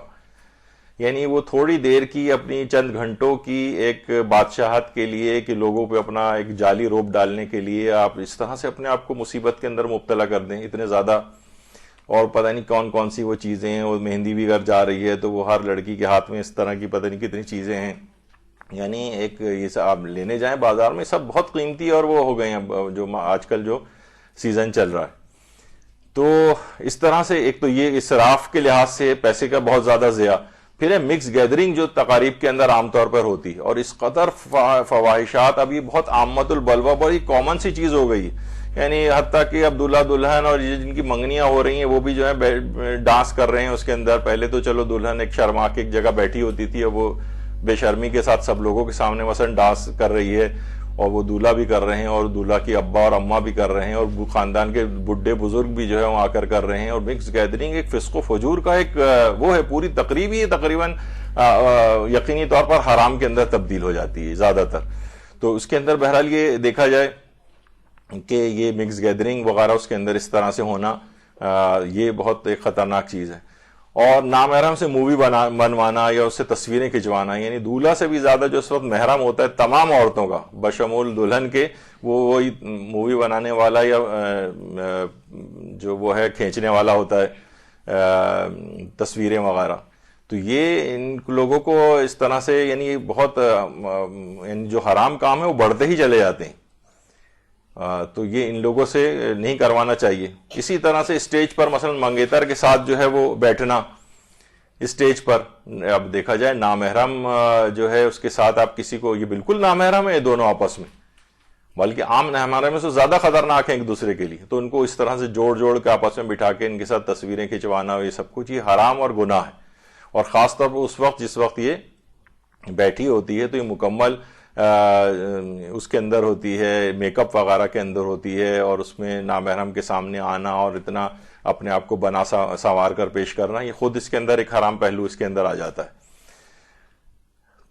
یعنی وہ تھوڑی دیر کی اپنی چند گھنٹوں کی ایک بادشاہت کے لیے کہ لوگوں پہ اپنا ایک جعلی روپ ڈالنے کے لیے آپ اس طرح سے اپنے آپ کو مصیبت کے اندر مبتلا کر دیں اتنے زیادہ. اور پتہ نہیں کون کون سی وہ چیزیں ہیں. وہ مہندی بھی اگر جا رہی ہے تو وہ ہر لڑکی کے ہاتھ میں اس طرح کی پتہ نہیں کتنی چیزیں ہیں. یعنی ایک یہ سب آپ لینے جائیں بازار میں، سب بہت قیمتی اور وہ ہو گئے ہیں جو آج کل جو سیزن چل رہا ہے. تو اس طرح سے ایک تو یہ اسراف کے لحاظ سے پیسے کا بہت زیادہ ضیاع. پھر ہے مکس گیدرنگ جو تقاریب کے اندر عام طور پر ہوتی ہے، اور اس قدر فواہشات اب یہ بہت عامت البلوہ، بڑی کامن سی چیز ہو گئی. یعنی حتیٰ کہ اب دلہا دلہن اور جن کی منگنیاں ہو رہی ہیں وہ بھی جو ہے ڈانس کر رہے ہیں اس کے اندر. پہلے تو چلو دلہن ایک شرما کے ایک جگہ بیٹھی ہوتی تھی، اب وہ بے شرمی کے ساتھ سب لوگوں کے سامنے مثلا ڈانس کر رہی ہے، اور وہ دولہا بھی کر رہے ہیں اور دولہا کی ابا اور اماں بھی کر رہے ہیں اور خاندان کے بڈھے بزرگ بھی جو ہے وہاں آ کر رہے ہیں. اور مکس گیدرنگ ایک فسق و فجور کا ایک وہ ہے، پوری تقریب ہی تقریباً یقینی طور پر حرام کے اندر تبدیل ہو جاتی ہے زیادہ تر. تو اس کے اندر بہرحال یہ دیکھا جائے کہ یہ مکس گیدرنگ وغیرہ اس کے اندر اس طرح سے ہونا یہ بہت ایک خطرناک چیز ہے. اور نامحرم سے مووی بنوانا یا اس سے تصویریں کھنچوانا، یعنی دولہا سے بھی زیادہ جو اس وقت محرم ہوتا ہے تمام عورتوں کا بشمول دلہن کے، وہی مووی بنانے والا یا جو وہ ہے کھینچنے والا ہوتا ہے تصویریں وغیرہ. تو یہ ان لوگوں کو اس طرح سے یعنی بہت یعنی جو حرام کام ہے وہ بڑھتے ہی چلے جاتے ہیں. تو یہ ان لوگوں سے نہیں کروانا چاہیے. اسی طرح سے اسٹیج پر مثلا منگیتر کے ساتھ جو ہے وہ بیٹھنا اسٹیج پر، اب دیکھا جائے نامحرم جو ہے اس کے ساتھ آپ کسی کو، یہ بالکل نامحرم ہے یہ دونوں آپس میں، بلکہ عام نامحرم میں سے زیادہ خطرناک ہیں ایک دوسرے کے لیے. تو ان کو اس طرح سے جوڑ کے آپس میں بٹھا کے ان کے ساتھ تصویریں کھنچوانا، یہ سب کچھ یہ حرام اور گناہ ہے. اور خاص طور پر اس وقت جس وقت یہ بیٹھی ہوتی ہے تو یہ مکمل اس کے اندر ہوتی ہے، میک اپ وغیرہ کے اندر ہوتی ہے، اور اس میں نامحرم کے سامنے آنا اور اتنا اپنے آپ کو بنا سنوار کر پیش کرنا، یہ خود اس کے اندر ایک حرام پہلو اس کے اندر آ جاتا ہے.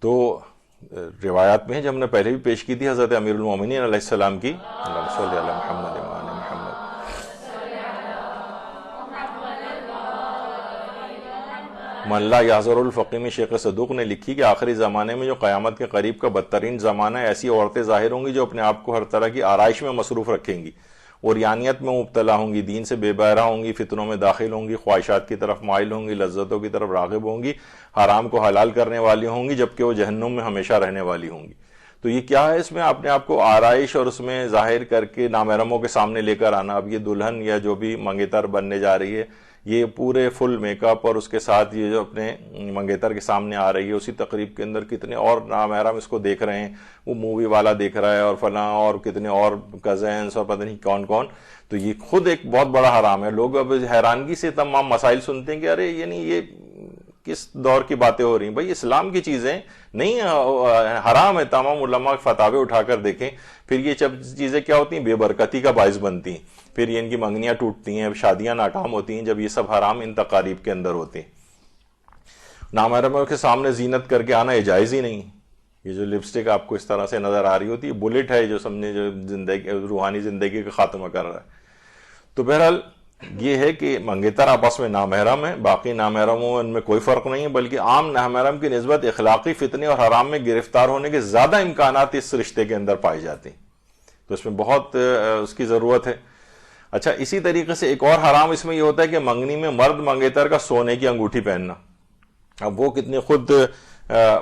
تو روایات میں ہے جو ہم نے پہلے بھی پیش کی تھی حضرت امیر المومنین علیہ السلام کی، اللہم صلی علی محمد و آل محمد. من لا یحضر الفقی میں شیخ صدوق نے لکھی کہ آخری زمانے میں جو قیامت کے قریب کا بدترین زمانہ ہے، ایسی عورتیں ظاہر ہوں گی جو اپنے آپ کو ہر طرح کی آرائش میں مصروف رکھیں گی، عریانیت میں مبتلا ہوں گی، دین سے بے بہرہ ہوں گی، فتنوں میں داخل ہوں گی، خواہشات کی طرف مائل ہوں گی، لذتوں کی طرف راغب ہوں گی، حرام کو حلال کرنے والی ہوں گی، جبکہ وہ جہنم میں ہمیشہ رہنے والی ہوں گی. تو یہ کیا ہے؟ اس میں اپنے آپ کو آرائش اور اس میں ظاہر کر کے نامحرموں کے سامنے لے کر آنا. اب یہ دلہن یا جو بھی منگیتر بننے جا رہی ہے یہ پورے فل میک اپ اور اس کے ساتھ یہ جو اپنے منگیتر کے سامنے آ رہی ہے، اسی تقریب کے اندر کتنے اور نامحرم اس کو دیکھ رہے ہیں، وہ مووی والا دیکھ رہا ہے اور فلاں اور کتنے اور کزنس اور پتہ نہیں کون کون. تو یہ خود ایک بہت بڑا حرام ہے. لوگ اب حیرانگی سے تمام مسائل سنتے ہیں کہ ارے یعنی یہ کس دور کی باتیں ہو رہی ہیں. بھائی اسلام کی چیزیں نہیں حرام ہے. تمام علماء فتاوے اٹھا کر دیکھیں. پھر یہ سب چیزیں کیا ہوتی ہیں؟ بے برکتی کا باعث بنتی ہیں. پھر یہ ان کی منگنیاں ٹوٹتی ہیں، شادیاں ناکام ہوتی ہیں جب یہ سب حرام ان تقاریب کے اندر ہوتے ہیں. نامحرموں کے سامنے زینت کر کے آنا یہ جائز ہی نہیں. یہ جو لپسٹک آپ کو اس طرح سے نظر آ رہی ہوتی ہے، بلٹ ہے جو سمجھے جو زندگی روحانی زندگی کا خاتمہ کر رہا ہے. تو بہرحال یہ ہے کہ منگیتر آپس میں نامحرم ہے، باقی نامحرموں ان میں کوئی فرق نہیں ہے، بلکہ عام نامحرم کی نسبت اخلاقی فتنے اور حرام میں گرفتار ہونے کے زیادہ امکانات اس رشتے کے اندر پائے جاتے ہیں. تو اس میں بہت اس کی ضرورت ہے. اچھا، اسی طریقے سے ایک اور حرام اس میں یہ ہوتا ہے کہ منگنی میں مرد منگیتر کا سونے کی انگوٹھی پہننا. اب وہ کتنے خود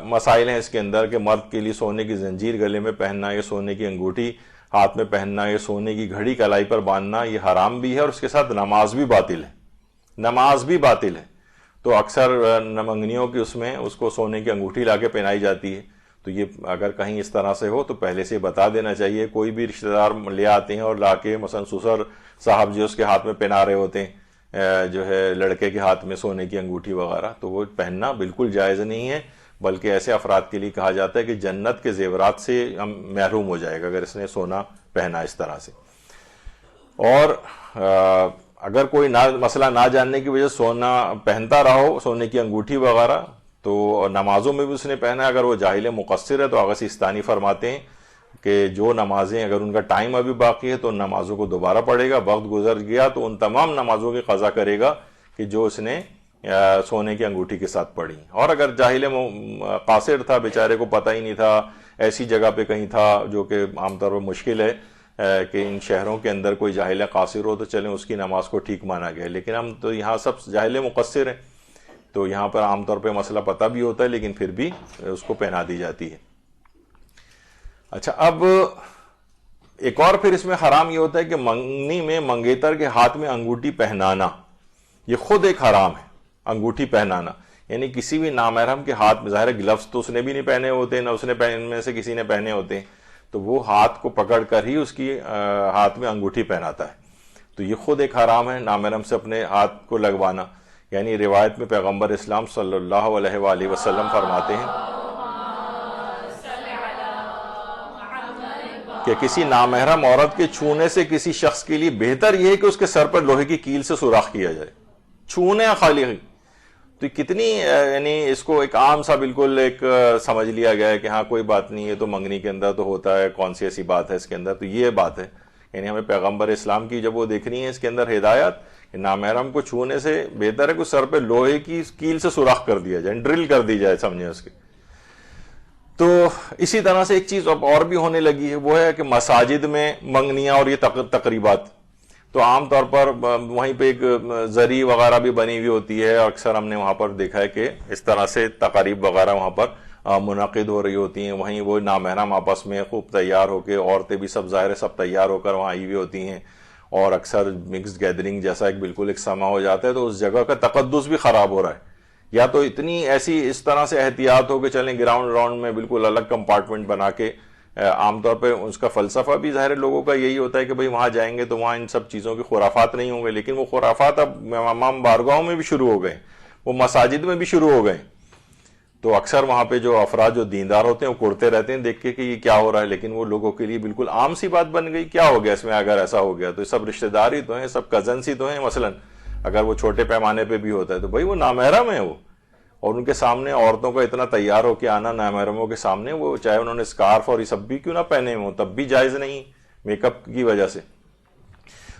مسائل ہیں اس کے اندر کہ مرد کے لیے سونے کی زنجیر گلے میں پہننا، یا سونے کی انگوٹھی ہاتھ میں پہننا، یا سونے کی گھڑی کلائی پر باندھنا، یہ حرام بھی ہے اور اس کے ساتھ نماز بھی باطل ہے. نماز بھی باطل ہے. تو اکثر منگنیوں کی اس میں اس کو سونے کی انگوٹھی لا کے پہنائی جاتی ہے. تو یہ اگر کہیں اس طرح سے ہو تو پہلے سے بتا دینا چاہیے. کوئی بھی رشتہ دار لے آتے ہیں اور لا کے مثلا سسر صاحب جو اس کے ہاتھ میں پہنا رہے ہوتے ہیں جو ہے لڑکے کے ہاتھ میں سونے کی انگوٹھی وغیرہ, تو وہ پہننا بالکل جائز نہیں ہے, بلکہ ایسے افراد کے لیے کہا جاتا ہے کہ جنت کے زیورات سے محروم ہو جائے گا اگر اس نے سونا پہنا اس طرح سے. اور اگر کوئی مسئلہ نہ جاننے کی وجہ سے سونا پہنتا رہا ہو, سونے کی انگوٹھی وغیرہ, تو نمازوں میں بھی اس نے پہنا ہے. اگر وہ جاہل مقصر ہے تو آغا سیستانی فرماتے ہیں کہ جو نمازیں اگر ان کا ٹائم ابھی باقی ہے تو ان نمازوں کو دوبارہ پڑھے گا, وقت گزر گیا تو ان تمام نمازوں کی قضا کرے گا کہ جو اس نے سونے کی انگوٹھی کے ساتھ پڑھی. اور اگر جاہل قاصر تھا, بیچارے کو پتہ ہی نہیں تھا, ایسی جگہ پہ کہیں تھا جو کہ عام طور پر مشکل ہے کہ ان شہروں کے اندر کوئی جاہل قاصر ہو تو چلیں اس کی نماز کو ٹھیک مانا گیا, لیکن ہم تو یہاں سب جاہل مقصر ہیں, تو یہاں پر عام طور پہ مسئلہ پتہ بھی ہوتا ہے لیکن پھر بھی اس کو پہنا دی جاتی ہے. اچھا, اب ایک اور پھر اس میں حرام یہ ہوتا ہے کہ منگنی میں منگیتر کے ہاتھ میں انگوٹھی پہنانا, یہ خود ایک حرام ہے. انگوٹھی پہنانا یعنی کسی بھی نامحرم کے ہاتھ میں, ظاہر گلفز تو اس نے بھی نہیں پہنے ہوتے, نہ اس نے میں سے کسی نے پہنے ہوتے ہیں, تو وہ ہاتھ کو پکڑ کر ہی اس کی ہاتھ میں انگوٹھی پہناتا ہے. تو یہ خود ایک حرام ہے نامحرم سے اپنے ہاتھ کو لگوانا. یعنی روایت میں پیغمبر اسلام صلی اللہ علیہ وآلہ وسلم فرماتے ہیں کہ کسی نامحرم عورت کے چھونے سے کسی شخص کے لیے بہتر یہ ہے کہ اس کے سر پر لوہے کی کیل سے سوراخ کیا جائے. چھونے خالی, تو کتنی یعنی اس کو ایک عام سا بالکل ایک سمجھ لیا گیا ہے کہ ہاں کوئی بات نہیں ہے, تو منگنی کے اندر تو ہوتا ہے, کون سی ایسی بات ہے اس کے اندر. تو یہ بات ہے, یعنی ہمیں پیغمبر اسلام کی جب وہ دیکھنی ہے اس کے اندر ہدایت کہ نامحرم کو چھونے سے بہتر ہے کہ سر پہ لوہے کی کیل سے سوراخ کر دیا جائے, ڈرل کر دی جائے سمجھیں اس کے. تو اسی طرح سے ایک چیز اب اور بھی ہونے لگی ہے, وہ ہے کہ مساجد میں منگنیاں اور یہ تقریبات, تو عام طور پر وہیں پہ ایک زری وغیرہ بھی بنی ہوئی ہوتی ہے, اکثر ہم نے وہاں پر دیکھا ہے کہ اس طرح سے تقاریب وغیرہ وہاں پر منعقد ہو رہی ہوتی ہیں. وہیں وہ نامحرم آپس میں خوب تیار ہو کے, عورتیں بھی سب ظاہر سب تیار ہو کر وہاں آئی ہوئی ہوتی ہیں, اور اکثر مکسڈ گیدرنگ جیسا ایک بالکل ایک سما ہو جاتا ہے. تو اس جگہ کا تقدس بھی خراب ہو رہا ہے. یا تو اتنی ایسی اس طرح سے احتیاط ہو کہ چلیں گراؤنڈ میں بالکل الگ کمپارٹمنٹ بنا کے, عام طور پہ اس کا فلسفہ بھی ظاہر لوگوں کا یہی ہوتا ہے کہ بھئی وہاں جائیں گے تو وہاں ان سب چیزوں کے خرافات نہیں ہوں گے, لیکن وہ خرافات اب امام بارگاہوں میں بھی شروع ہو گئے, وہ مساجد میں بھی شروع ہو گئے. تو اکثر وہاں پہ جو افراد جو دیندار ہوتے ہیں وہ کوڑتے رہتے ہیں دیکھ کے کہ یہ کیا ہو رہا ہے, لیکن وہ لوگوں کے لیے بالکل عام سی بات بن گئی. کیا ہو گیا اس میں اگر ایسا ہو گیا؟ تو سب رشتہ دار ہی تو ہیں, سب کزنس ہی تو ہیں. مثلا اگر وہ چھوٹے پیمانے پہ بھی ہوتا ہے تو بھائی وہ نامحرم ہے وہ, اور ان کے سامنے عورتوں کا اتنا تیار ہو کے آنا نامحرموں کے سامنے, وہ چاہے انہوں نے اسکارف اور یہ سب بھی کیوں نہ پہنے ہوں تب بھی جائز نہیں میک اپ کی وجہ سے.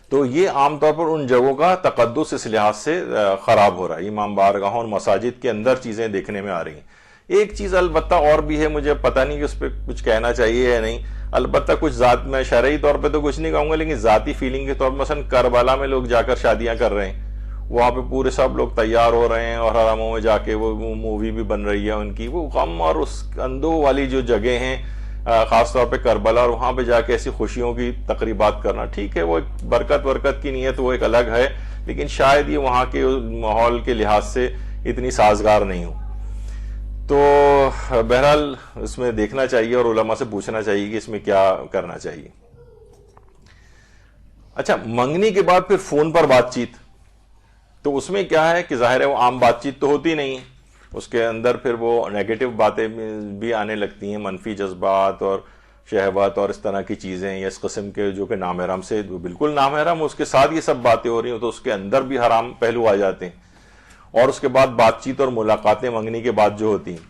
تو یہ عام طور پر ان جگہوں کا تقدس اس لحاظ سے خراب ہو رہا ہے. امام بارگاہوں اور مساجد کے اندر چیزیں دیکھنے میں آ رہی ہیں. ایک چیز البتہ اور بھی ہے, مجھے پتہ نہیں کہ اس پہ کچھ کہنا چاہیے یا نہیں, البتہ کچھ ذات میں شرعی طور پہ تو کچھ نہیں کہوں گا, لیکن ذاتی فیلنگ کے طور پر مثلا کربلا میں لوگ جا کر شادیاں کر رہے ہیں, وہاں پہ پورے سب لوگ تیار ہو رہے ہیں اور حرموں میں جا کے وہ مووی بھی بن رہی ہے ان کی, وہ غم اور اس اندو والی جو جگہ ہیں خاص طور پہ کربلا, اور وہاں پہ جا کے ایسی خوشیوں کی تقریبات کرنا, ٹھیک ہے وہ ایک برکت کی نیت وہ ایک الگ ہے, لیکن شاید یہ وہاں کے ماحول کے لحاظ سے اتنی سازگار نہیں ہو. تو بہرحال اس میں دیکھنا چاہیے اور علماء سے پوچھنا چاہیے کہ اس میں کیا کرنا چاہیے. اچھا, منگنی کے بعد پھر فون پر بات چیت, تو اس میں کیا ہے کہ ظاہر ہے وہ عام بات چیت تو ہوتی نہیں, اس کے اندر پھر وہ نیگیٹو باتیں بھی آنے لگتی ہیں, منفی جذبات اور شہوات اور اس طرح کی چیزیں, یا اس قسم کے جو کہ نامحرم سے بالکل نامحرم اس کے ساتھ یہ سب باتیں ہو رہی ہیں, تو اس کے اندر بھی حرام پہلو آ جاتے ہیں. اور اس کے بعد بات چیت اور ملاقاتیں منگنی کے بعد جو ہوتی ہیں,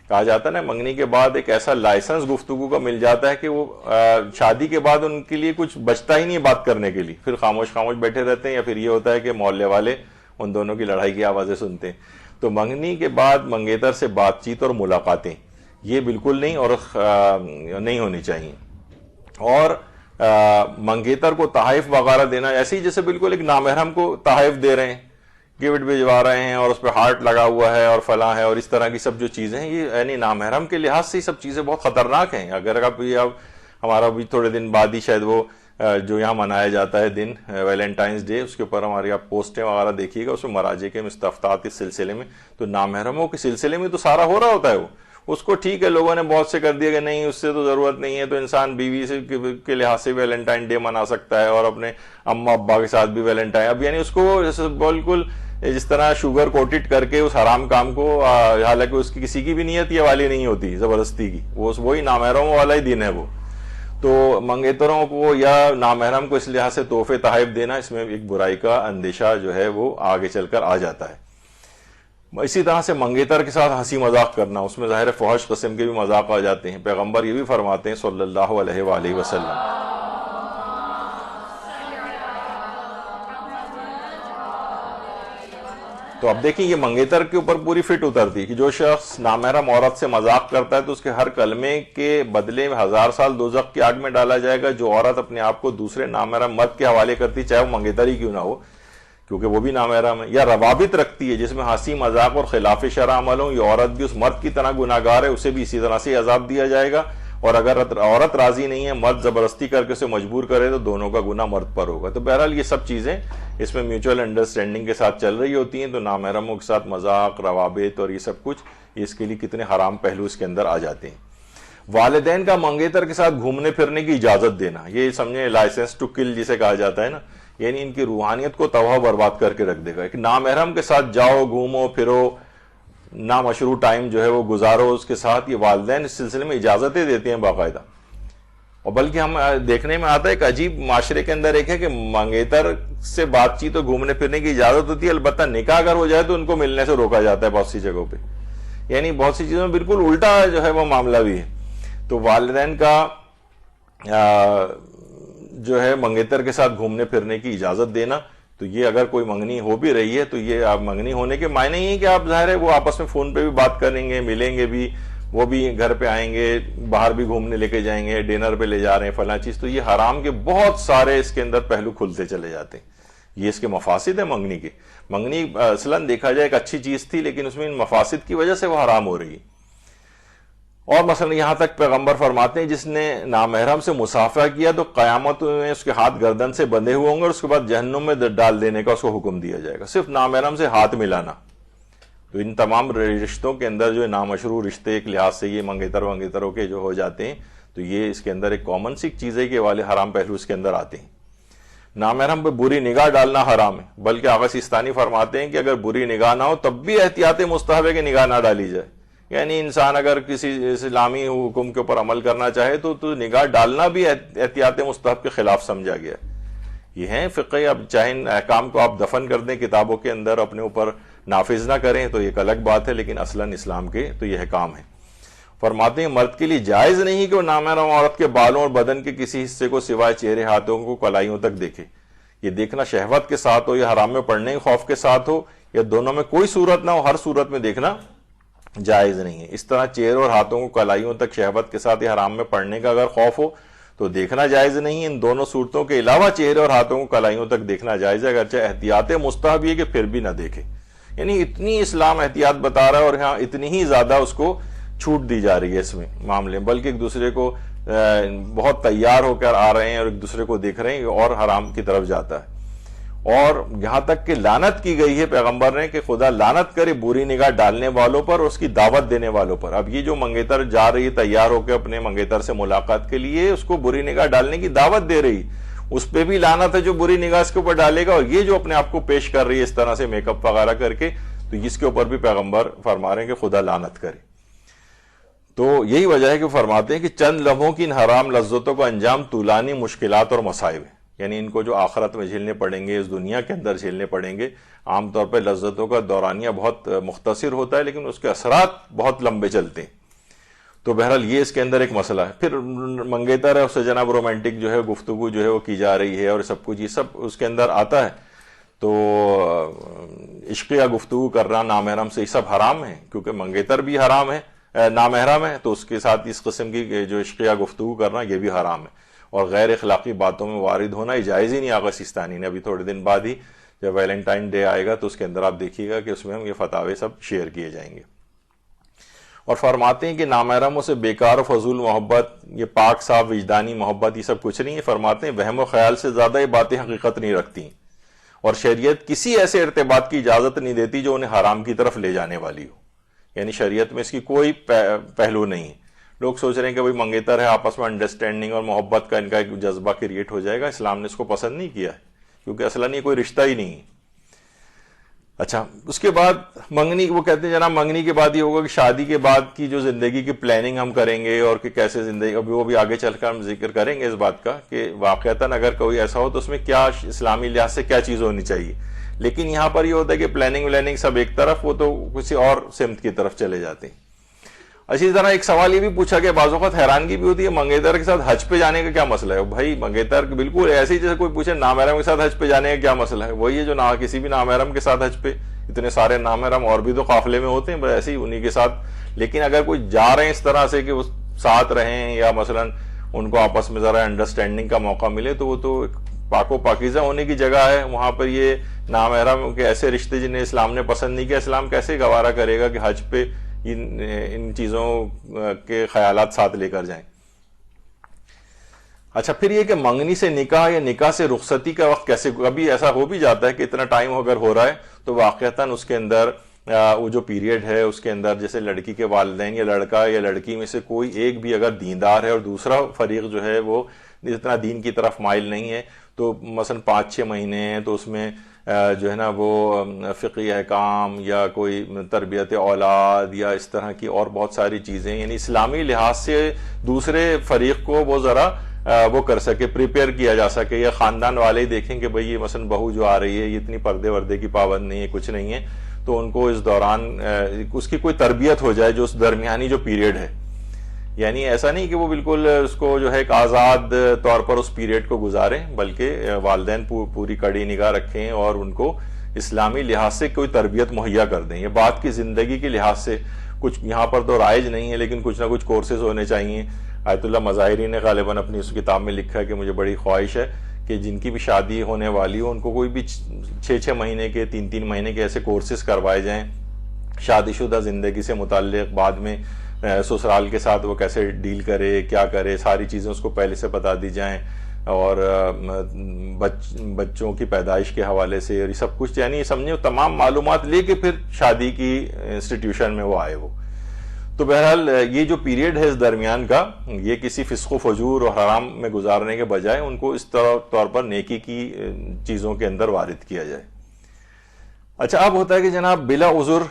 کہا جاتا ہے نا منگنی کے بعد ایک ایسا لائسنس گفتگو کا مل جاتا ہے کہ وہ شادی کے بعد ان کے لیے کچھ بچتا ہی نہیں بات کرنے کے لیے, پھر خاموش بیٹھے رہتے ہیں, یا پھر یہ ہوتا ہے کہ محلے والے ان دونوں کی لڑائی کی آوازیں سنتے ہیں. تو منگنی کے بعد منگیتر سے بات چیت اور ملاقاتیں یہ بالکل نہیں اور نہیں ہونی چاہیے. اور منگیتر کو تحائف وغیرہ دینا ایسے ہی جیسے بالکل ایک نامحرم کو تحائف دے رہے ہیں, گفٹ بھجوا رہے ہیں اور اس پہ ہارٹ لگا ہوا ہے اور فلاں ہے, اور اس طرح کی سب جو چیزیں ہیں یہ یعنی نامحرم کے لحاظ سے یہ سب چیزیں بہت خطرناک ہیں. اگر آپ ہمارا ابھی تھوڑے دن بعد ہی شاید وہ جو یہاں منایا جاتا ہے دن ویلنٹائنس ڈے، اس کے اوپر ہماری آپ پوسٹیں وغیرہ دیکھیے گا، اس میں مراجع کے مستفتات کے سلسلے میں، تو نامحرموں کے سلسلے میں تو سارا ہو رہا ہوتا ہے وہ، اس کو ٹھیک ہے لوگوں نے بہت سے کر دیا کہ نہیں اس سے تو ضرورت نہیں ہے، تو انسان بیوی سے کے لحاظ سے ویلنٹائن ڈے منا سکتا ہے اور اپنے اماں ابا کے ساتھ بھی ویلنٹائن، اب یعنی اس کو بالکل جس طرح شوگر کوٹڈ کر کے اس حرام کام کو، حالانکہ اس کی کسی کی بھی نیت یہ والی نہیں ہوتی زبردستی کی، وہی نامحرموں والا ہی دن ہے وہ، تو منگیتروں کو یا نامحرم کو اس لحاظ سے تحفے تحائف دینا، اس میں ایک برائی کا اندیشہ جو ہے وہ آگے چل کر آ جاتا ہے۔ اسی طرح سے منگیتر کے ساتھ ہنسی مذاق کرنا، اس میں ظاہر فحش قسم کے بھی مذاق آ جاتے ہیں، پیغمبر یہ بھی فرماتے ہیں صلی اللہ علیہ وآلہ وسلم۔ تو اب دیکھیں یہ منگیتر کے اوپر پوری فٹ اترتی کہ جو شخص نامحرم عورت سے مذاق کرتا ہے تو اس کے ہر کلمے کے بدلے میں 1000 سال دوزخ کی آگ میں ڈالا جائے گا۔ جو عورت اپنے آپ کو دوسرے نامحرم مرد کے حوالے کرتی چاہے وہ منگیتر ہی کیوں نہ ہو، کیونکہ وہ بھی نامحرم ہے، یا روابط رکھتی ہے جس میں ہنسی مذاق اور خلاف شرع عمل ہوں، یہ عورت بھی اس مرد کی طرح گناہگار ہے، اسے بھی اسی طرح سے عذاب دیا جائے گا، اور اگر عورت راضی نہیں ہے، مرد زبردستی کر کے اسے مجبور کرے تو دونوں کا گناہ مرد پر ہوگا۔ تو بہرحال یہ سب چیزیں اس میں میوچول انڈرسٹینڈنگ کے ساتھ چل رہی ہوتی ہیں، تو نامحرموں کے ساتھ مذاق، روابط اور یہ سب کچھ، اس کے لیے کتنے حرام پہلو اس کے اندر آ جاتے ہیں۔ والدین کا منگیتر کے ساتھ گھومنے پھرنے کی اجازت دینا، یہ سمجھیں لائسنس ٹو کل جسے کہا جاتا ہے نا، یعنی ان کی روحانیت کو تباہ برباد کر کے رکھ دے گا۔ ایک نامحرم کے ساتھ جاؤ، گھومو پھرو، نامشروع ٹائم جو ہے وہ گزارو اس کے ساتھ، یہ والدین اس سلسلے میں اجازتیں دیتے ہیں باقاعدہ، اور بلکہ ہم دیکھنے میں آتا ہے ایک عجیب معاشرے کے اندر ایک ہے کہ منگیتر سے بات چیت اور گھومنے پھرنے کی اجازت ہوتی ہے، البتہ نکاح اگر ہو جائے تو ان کو ملنے سے روکا جاتا ہے بہت سی جگہوں پہ، یعنی بہت سی چیزوں میں بالکل الٹا جو ہے وہ معاملہ بھی ہے۔ تو والدین کا جو ہے منگیتر کے ساتھ گھومنے پھرنے کی اجازت دینا، تو یہ اگر کوئی منگنی ہو بھی رہی ہے تو یہ آپ منگنی ہونے کے معنی ہی ہے کہ آپ ظاہر ہے وہ آپس میں فون پہ بھی بات کریں گے، ملیں گے بھی، وہ بھی گھر پہ آئیں گے، باہر بھی گھومنے لے کے جائیں گے، ڈنر پہ لے جا رہے ہیں فلاں چیز، تو یہ حرام کے بہت سارے اس کے اندر پہلو کھلتے چلے جاتے ہیں۔ یہ اس کے مفاسد ہے منگنی کے۔ منگنی اصلاً دیکھا جائے ایک اچھی چیز تھی، لیکن اس میں ان مفاسد کی وجہ سے وہ حرام ہو رہی ہے۔ اور مثلا یہاں تک پیغمبر فرماتے ہیں جس نے نامحرم سے مصافحہ کیا تو قیامت میں اس کے ہاتھ گردن سے بندھے ہوئے ہوں گے، اور اس کے بعد جہنم میں ڈال دینے کا اس کو حکم دیا جائے گا، صرف نامحرم سے ہاتھ ملانا۔ تو ان تمام رشتوں کے اندر جو نامشروع رشتے ایک لحاظ سے یہ منگیتروں کے جو ہو جاتے ہیں، تو یہ اس کے اندر ایک کامن سی چیز ہے کہ والے حرام پہلو اس کے اندر آتے ہیں۔ نامحرم پہ بری نگاہ ڈالنا حرام ہے، بلکہ آغا سیستانی فرماتے ہیں کہ اگر بری نگاہ نہ ہو تب بھی احتیاط مستحب ہے کہ نگاہ نہ ڈالی جائے، یعنی انسان اگر کسی اسلامی حکم کے اوپر عمل کرنا چاہے تو نگاہ ڈالنا بھی احتیاط مستحب کے خلاف سمجھا گیا ہے۔ یہ ہیں فقہ، اب چاہے ان احکام کو آپ دفن کر دیں کتابوں کے اندر، اپنے اوپر نافذ نہ کریں تو ایک الگ بات ہے، لیکن اصلاً اسلام کے تو یہ احکام ہے۔ فرماتے ہیں مرد کے لیے جائز نہیں کہ وہ نامحرم عورت کے بالوں اور بدن کے کسی حصے کو سوائے چہرے، ہاتھوں کو کلائیوں تک دیکھے۔ یہ دیکھنا شہوت کے ساتھ ہو یا حرام میں پڑنے کے خوف کے ساتھ ہو، یا دونوں میں کوئی صورت نہ ہو، ہر صورت میں دیکھنا جائز نہیں ہے۔ اس طرح چہرے اور ہاتھوں کو کلائیوں تک شہوت کے ساتھ یا حرام میں پڑنے کا اگر خوف ہو تو دیکھنا جائز نہیں ہے۔ ان دونوں صورتوں کے علاوہ چہرے اور ہاتھوں کو کلائیوں تک دیکھنا جائز ہے، اگرچہ احتیاط مستحب یہ کہ پھر بھی نہ دیکھے۔ یعنی اتنی اسلام احتیاط بتا رہا ہے، اور یہاں اتنی ہی زیادہ اس کو چھوٹ دی جا رہی ہے اس میں معاملے، بلکہ ایک دوسرے کو بہت تیار ہو کر آ رہے ہیں اور ایک دوسرے کو دیکھ رہے ہیں، اور حرام کی طرف جاتا ہے۔ اور یہاں تک کہ لعنت کی گئی ہے پیغمبر نے کہ خدا لعنت کرے بری نگاہ ڈالنے والوں پر اور اس کی دعوت دینے والوں پر۔ اب یہ جو منگیتر جا رہی ہے تیار ہو کے اپنے منگیتر سے ملاقات کے لیے، اس کو بری نگاہ ڈالنے کی دعوت دے رہی، اس پہ بھی لعنت ہے جو بری نگاہ اس کے اوپر ڈالے گا، اور یہ جو اپنے آپ کو پیش کر رہی ہے اس طرح سے میک اپ وغیرہ کر کے، تو اس کے اوپر بھی پیغمبر فرما رہے ہیں کہ خدا لعنت کرے۔ تو یہی وجہ ہے کہ فرماتے ہیں کہ چند لمحوں کی ان حرام لذتوں کا انجام طولانی مشکلات اور مصائب ہے، یعنی ان کو جو آخرت میں جھیلنے پڑیں گے، اس دنیا کے اندر جھیلنے پڑیں گے۔ عام طور پہ لذتوں کا دورانیہ بہت مختصر ہوتا ہے، لیکن اس کے اثرات بہت لمبے چلتے ہیں۔ تو بہرحال یہ اس کے اندر ایک مسئلہ ہے۔ پھر منگیتر ہے، اس سے جناب رومانٹک جو ہے گفتگو جو ہے وہ کی جا رہی ہے، اور سب کچھ یہ سب اس کے اندر آتا ہے۔ تو عشقیہ گفتگو کرنا نامحرم سے یہ سب حرام ہے، کیونکہ منگیتر بھی حرام ہے، نامحرم ہے، تو اس کے ساتھ اس قسم کی جو عشقیہ گفتگو کرنا یہ بھی حرام ہے، اور غیر اخلاقی باتوں میں وارد ہونا یہ جائز ہی نہیں۔ آغا سیستانی نے ابھی تھوڑے دن بعد ہی جب ویلنٹائن ڈے آئے گا تو اس کے اندر آپ دیکھیے گا کہ اس میں ہم یہ فتاوے سب شیئر کیے جائیں گے۔ اور فرماتے ہیں کہ نامحرموں سے بیکار و فضول محبت، یہ پاک صاف وجدانی محبت، یہ سب کچھ نہیں ہے. فرماتے ہیں وہم و خیال سے زیادہ یہ باتیں حقیقت نہیں رکھتی، اور شریعت کسی ایسے ارتباط کی اجازت نہیں دیتی جو انہیں حرام کی طرف لے جانے والی ہو. یعنی شریعت میں اس کی کوئی پہلو نہیں ہے. لوگ سوچ رہے ہیں کہ بھئی منگیتر ہے، آپس میں انڈرسٹینڈنگ اور محبت کا ان کا ایک جذبہ کریٹ ہو جائے گا. اسلام نے اس کو پسند نہیں کیا ہے، کیونکہ اصلاً یہ کوئی رشتہ ہی نہیں ہے. اچھا، اس کے بعد منگنی، وہ کہتے ہیں جناب منگنی کے بعد یہ ہوگا کہ شادی کے بعد کی جو زندگی کی پلاننگ ہم کریں گے اور کہ کیسے زندگی، ابھی وہ بھی آگے چل کر ہم ذکر کریں گے اس بات کا کہ واقعتاً اگر کوئی ایسا ہو تو اس میں کیا اسلامی لحاظ سے کیا چیز ہونی چاہیے. لیکن یہاں پر یہ ہوتا ہے کہ پلاننگ سب ایک طرف، وہ تو کسی اور سمت کی طرف چلے جاتے ہیں. اسی طرح ایک سوال یہ بھی پوچھا کہ بعض اوقات حیرانگی بھی ہوتی ہے منگیتر کے ساتھ حج پہ جانے کا کیا مسئلہ ہے. بھائی منگیتر بالکل ایسے ہی جیسے کوئی پوچھے نامحرم کے ساتھ حج پہ جانے کا کیا مسئلہ ہے. وہی ہے جو کسی بھی نامحرم کے ساتھ حج پہ، اتنے سارے نامحرم اور بھی تو قافلے میں ہوتے ہیں، بس ایسے ہی انہی کے ساتھ. لیکن اگر کوئی جا رہے ہیں اس طرح سے کہ وہ ساتھ رہیں یا مثلا ان کو آپس میں ذرا انڈرسٹینڈنگ کا موقع ملے، تو وہ تو پاک و پاکیزہ ہونے کی جگہ ہے. وہاں پر یہ نامحرم کے ایسے رشتے جنہیں اسلام نے پسند نہیں کیا، اسلام کیسے گوارا کرے گا کہ حج پہ ان چیزوں کے خیالات ساتھ لے کر جائیں. اچھا، پھر یہ کہ منگنی سے نکاح یا نکاح سے رخصتی کا وقت کیسے، ابھی ایسا ہو بھی جاتا ہے کہ اتنا ٹائم اگر ہو رہا ہے تو واقعتاً اس کے اندر وہ جو پیریڈ ہے اس کے اندر جیسے لڑکی کے والدین یا لڑکا یا لڑکی میں سے کوئی ایک بھی اگر دیندار ہے اور دوسرا فریق جو ہے وہ اتنا دین کی طرف مائل نہیں ہے، تو مثلا 5-6 مہینے ہیں تو اس میں جو ہے نا وہ فقہی احکام یا کوئی تربیت اولاد یا اس طرح کی اور بہت ساری چیزیں، یعنی اسلامی لحاظ سے دوسرے فریق کو وہ ذرا وہ کر سکے، پریپیئر کیا جا سکے. یا خاندان والے ہی دیکھیں کہ بھئی یہ مثلا بہو جو آ رہی ہے یہ اتنی پردے وردے کی پابند نہیں ہے، کچھ نہیں ہے، تو ان کو اس دوران اس کی کوئی تربیت ہو جائے جو اس درمیانی جو پیریڈ ہے. یعنی ایسا نہیں کہ وہ بالکل اس کو جو ہے ایک آزاد طور پر اس پیریڈ کو گزاریں، بلکہ والدین پوری کڑی نگاہ رکھیں اور ان کو اسلامی لحاظ سے کوئی تربیت مہیا کر دیں. یہ بات کی زندگی کے لحاظ سے کچھ یہاں پر تو رائج نہیں ہے، لیکن کچھ نہ کچھ کورسز ہونے چاہیے. آیت اللہ مظاہری نے غالباً اپنی اس کتاب میں لکھا ہے کہ مجھے بڑی خواہش ہے کہ جن کی بھی شادی ہونے والی ہو ان کو کوئی بھی 6 مہینے کے 3 مہینے کے ایسے کورسز کروائے جائیں شادی شدہ زندگی سے متعلق. بعد میں سسرال کے ساتھ وہ کیسے ڈیل کرے، کیا کرے، ساری چیزیں اس کو پہلے سے بتا دی جائیں، اور بچوں کی پیدائش کے حوالے سے اور یہ سب کچھ، یعنی سمجھے تمام معلومات لے کے پھر شادی کی انسٹیٹیوشن میں وہ آئے. وہ تو بہرحال یہ جو پیریڈ ہے اس درمیان کا، یہ کسی فسق و فجور اور حرام میں گزارنے کے بجائے ان کو اس طور پر نیکی کی چیزوں کے اندر وارد کیا جائے. اچھا، اب ہوتا ہے کہ جناب بلا عذر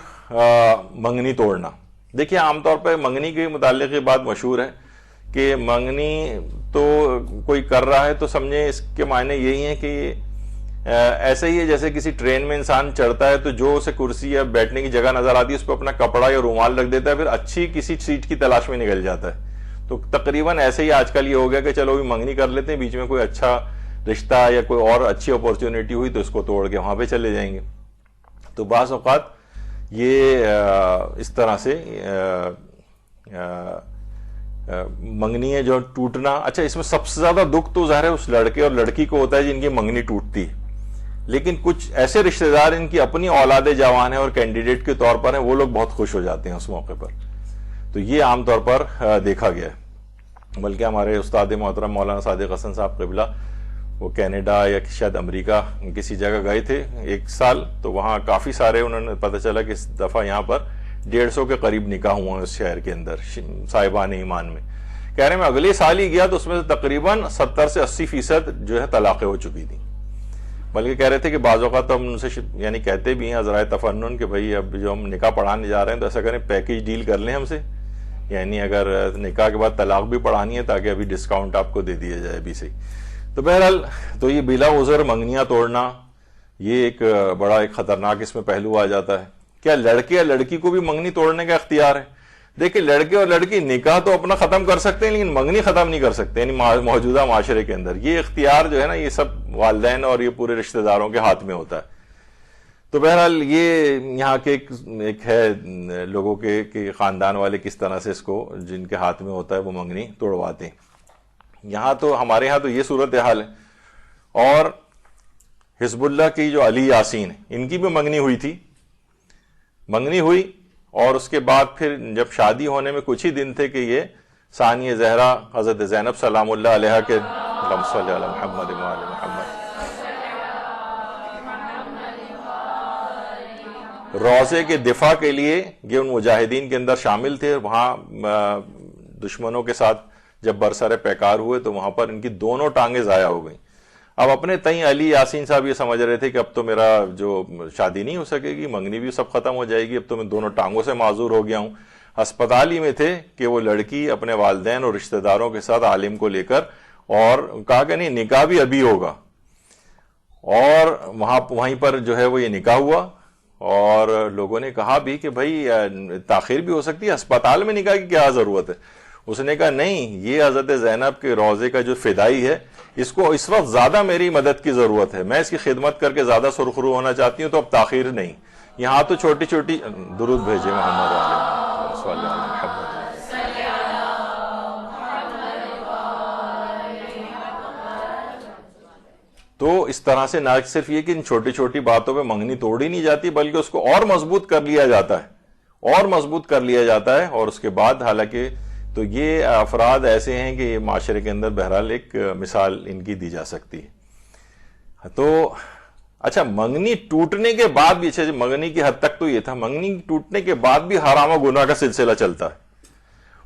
منگنی توڑنا. دیکھیے عام طور پر منگنی کے متعلق یہ بات مشہور ہے کہ منگنی تو کوئی کر رہا ہے تو سمجھیں اس کے معنی یہی ہیں کہ ایسے ہی ہے جیسے کسی ٹرین میں انسان چڑھتا ہے تو جو اسے کرسی یا بیٹھنے کی جگہ نظر آتی ہے اس پہ اپنا کپڑا یا رومال رکھ دیتا ہے، پھر اچھی کسی سیٹ کی تلاش میں نکل جاتا ہے. تو تقریباً ایسے ہی آج کل یہ ہو گیا کہ چلو بھی منگنی کر لیتے ہیں، بیچ میں کوئی اچھا رشتہ یا کوئی اور اچھی اپورچونیٹی ہوئی تو اس کو توڑ کے وہاں پہ چلے جائیں گے. تو بعض اوقات یہ اس طرح سے منگنی ہے جو ٹوٹنا. اچھا، اس میں سب سے زیادہ دکھ تو ظاہر ہے اس لڑکے اور لڑکی کو ہوتا ہے جن کی منگنی ٹوٹتی ہے، لیکن کچھ ایسے رشتہ دار ان کی اپنی اولاد جوان ہیں اور کینڈیڈیٹ کے طور پر ہیں، وہ لوگ بہت خوش ہو جاتے ہیں اس موقع پر. تو یہ عام طور پر دیکھا گیا ہے. بلکہ ہمارے استاد محترم مولانا صادق حسن صاحب قبلہ وہ کینیڈا یا شاید امریکہ کسی جگہ گئے تھے 1 سال، تو وہاں کافی سارے انہوں نے پتہ چلا کہ اس دفعہ یہاں پر 150 کے قریب نکاح ہوا ہے اس شہر کے اندر صاحبان ایمان میں. کہہ رہے ہیں میں اگلے سال ہی گیا تو اس میں سے تقریباً 70 سے 80% جو ہے طلاقیں ہو چکی تھیں. بلکہ کہہ رہے تھے کہ بعض اوقات ہم ان سے یعنی کہتے بھی ہیں عذرائے تفنن کہ بھائی اب جو ہم نکاح پڑھانے جا رہے ہیں تو ایسا کریں پیکیج ڈیل کر لیں ہم سے، یعنی اگر نکاح کے بعد طلاق بھی پڑھانی ہے تاکہ ابھی ڈسکاؤنٹ آپ کو دے دیا جائے ابھی سے. تو بہرحال تو یہ بلا عذر منگنیاں توڑنا یہ ایک بڑا ایک خطرناک اس میں پہلو آ جاتا ہے. کیا لڑکے یا لڑکی کو بھی منگنی توڑنے کا اختیار ہے؟ دیکھیں لڑکے اور لڑکی نکاح تو اپنا ختم کر سکتے ہیں لیکن منگنی ختم نہیں کر سسکتے، یعنی موجودہ معاشرے کے اندر یہ اختیار جو ہے نا یہ سب والدین اور یہ پورے رشتہ داروں کے ہاتھ میں ہوتا ہے. تو بہرحال یہ یہاں کے ایک ہے لوگوں کے خاندان والے کس طرح سے اس کو جن کے ہاتھ میں ہوتا ہے وہ منگنی توڑواتے ہیں. یہاں تو ہمارے یہاں تو یہ صورتحال ہے. اور حزب اللہ کی جو علی یاسین ان کی بھی منگنی ہوئی تھی، منگنی ہوئی اور اس کے بعد پھر جب شادی ہونے میں کچھ ہی دن تھے کہ یہ ثانی زہرا حضرت زینب سلام اللہ علیہا کے اللہم صلی علی محمد و آل محمد روضے کے دفاع کے لیے یہ ان مجاہدین کے اندر شامل تھے. وہاں دشمنوں کے ساتھ جب برسر پیکار ہوئے تو وہاں پر ان کی دونوں ٹانگیں ضائع ہو گئیں. اب اپنے تئیں علی یاسین صاحب یہ سمجھ رہے تھے کہ اب تو میرا جو شادی نہیں ہو سکے گی, منگنی بھی سب ختم ہو جائے گی, اب تو میں دونوں ٹانگوں سے معذور ہو گیا ہوں. ہسپتال ہی میں تھے کہ وہ لڑکی اپنے والدین اور رشتہ داروں کے ساتھ عالم کو لے کر, اور کہا کہ نہیں نکاح بھی ابھی ہوگا, اور وہیں پر جو ہے وہ یہ نکاح ہوا. اور لوگوں نے کہا بھی کہ بھائی تاخیر بھی ہو سکتی ہے, ہسپتال میں نکاح کی کیا ضرورت ہے. اس نے کہا نہیں, یہ حضرت زینب کے روضے کا جو فدائی ہے اس کو اس وقت زیادہ میری مدد کی ضرورت ہے, میں اس کی خدمت کر کے زیادہ سرخرو ہونا چاہتی ہوں, تو اب تاخیر نہیں. یہاں تو چھوٹی چھوٹی درود بھیجے محمد علیہ صلی اللہ علیہ وسلم. تو اس طرح سے نہ صرف یہ کہ ان چھوٹی چھوٹی باتوں پہ منگنی توڑی نہیں جاتی, بلکہ اس کو اور مضبوط کر لیا جاتا ہے, اور مضبوط کر لیا جاتا ہے. اور اس کے بعد حالانکہ تو یہ افراد ایسے ہیں کہ یہ معاشرے کے اندر بہرحال ایک مثال ان کی دی جا سکتی ہے. تو اچھا, منگنی ٹوٹنے کے بعد بھی, اچھا منگنی کی حد تک تو یہ تھا, منگنی ٹوٹنے کے بعد بھی حرام و گناہ کا سلسلہ چلتا ہے.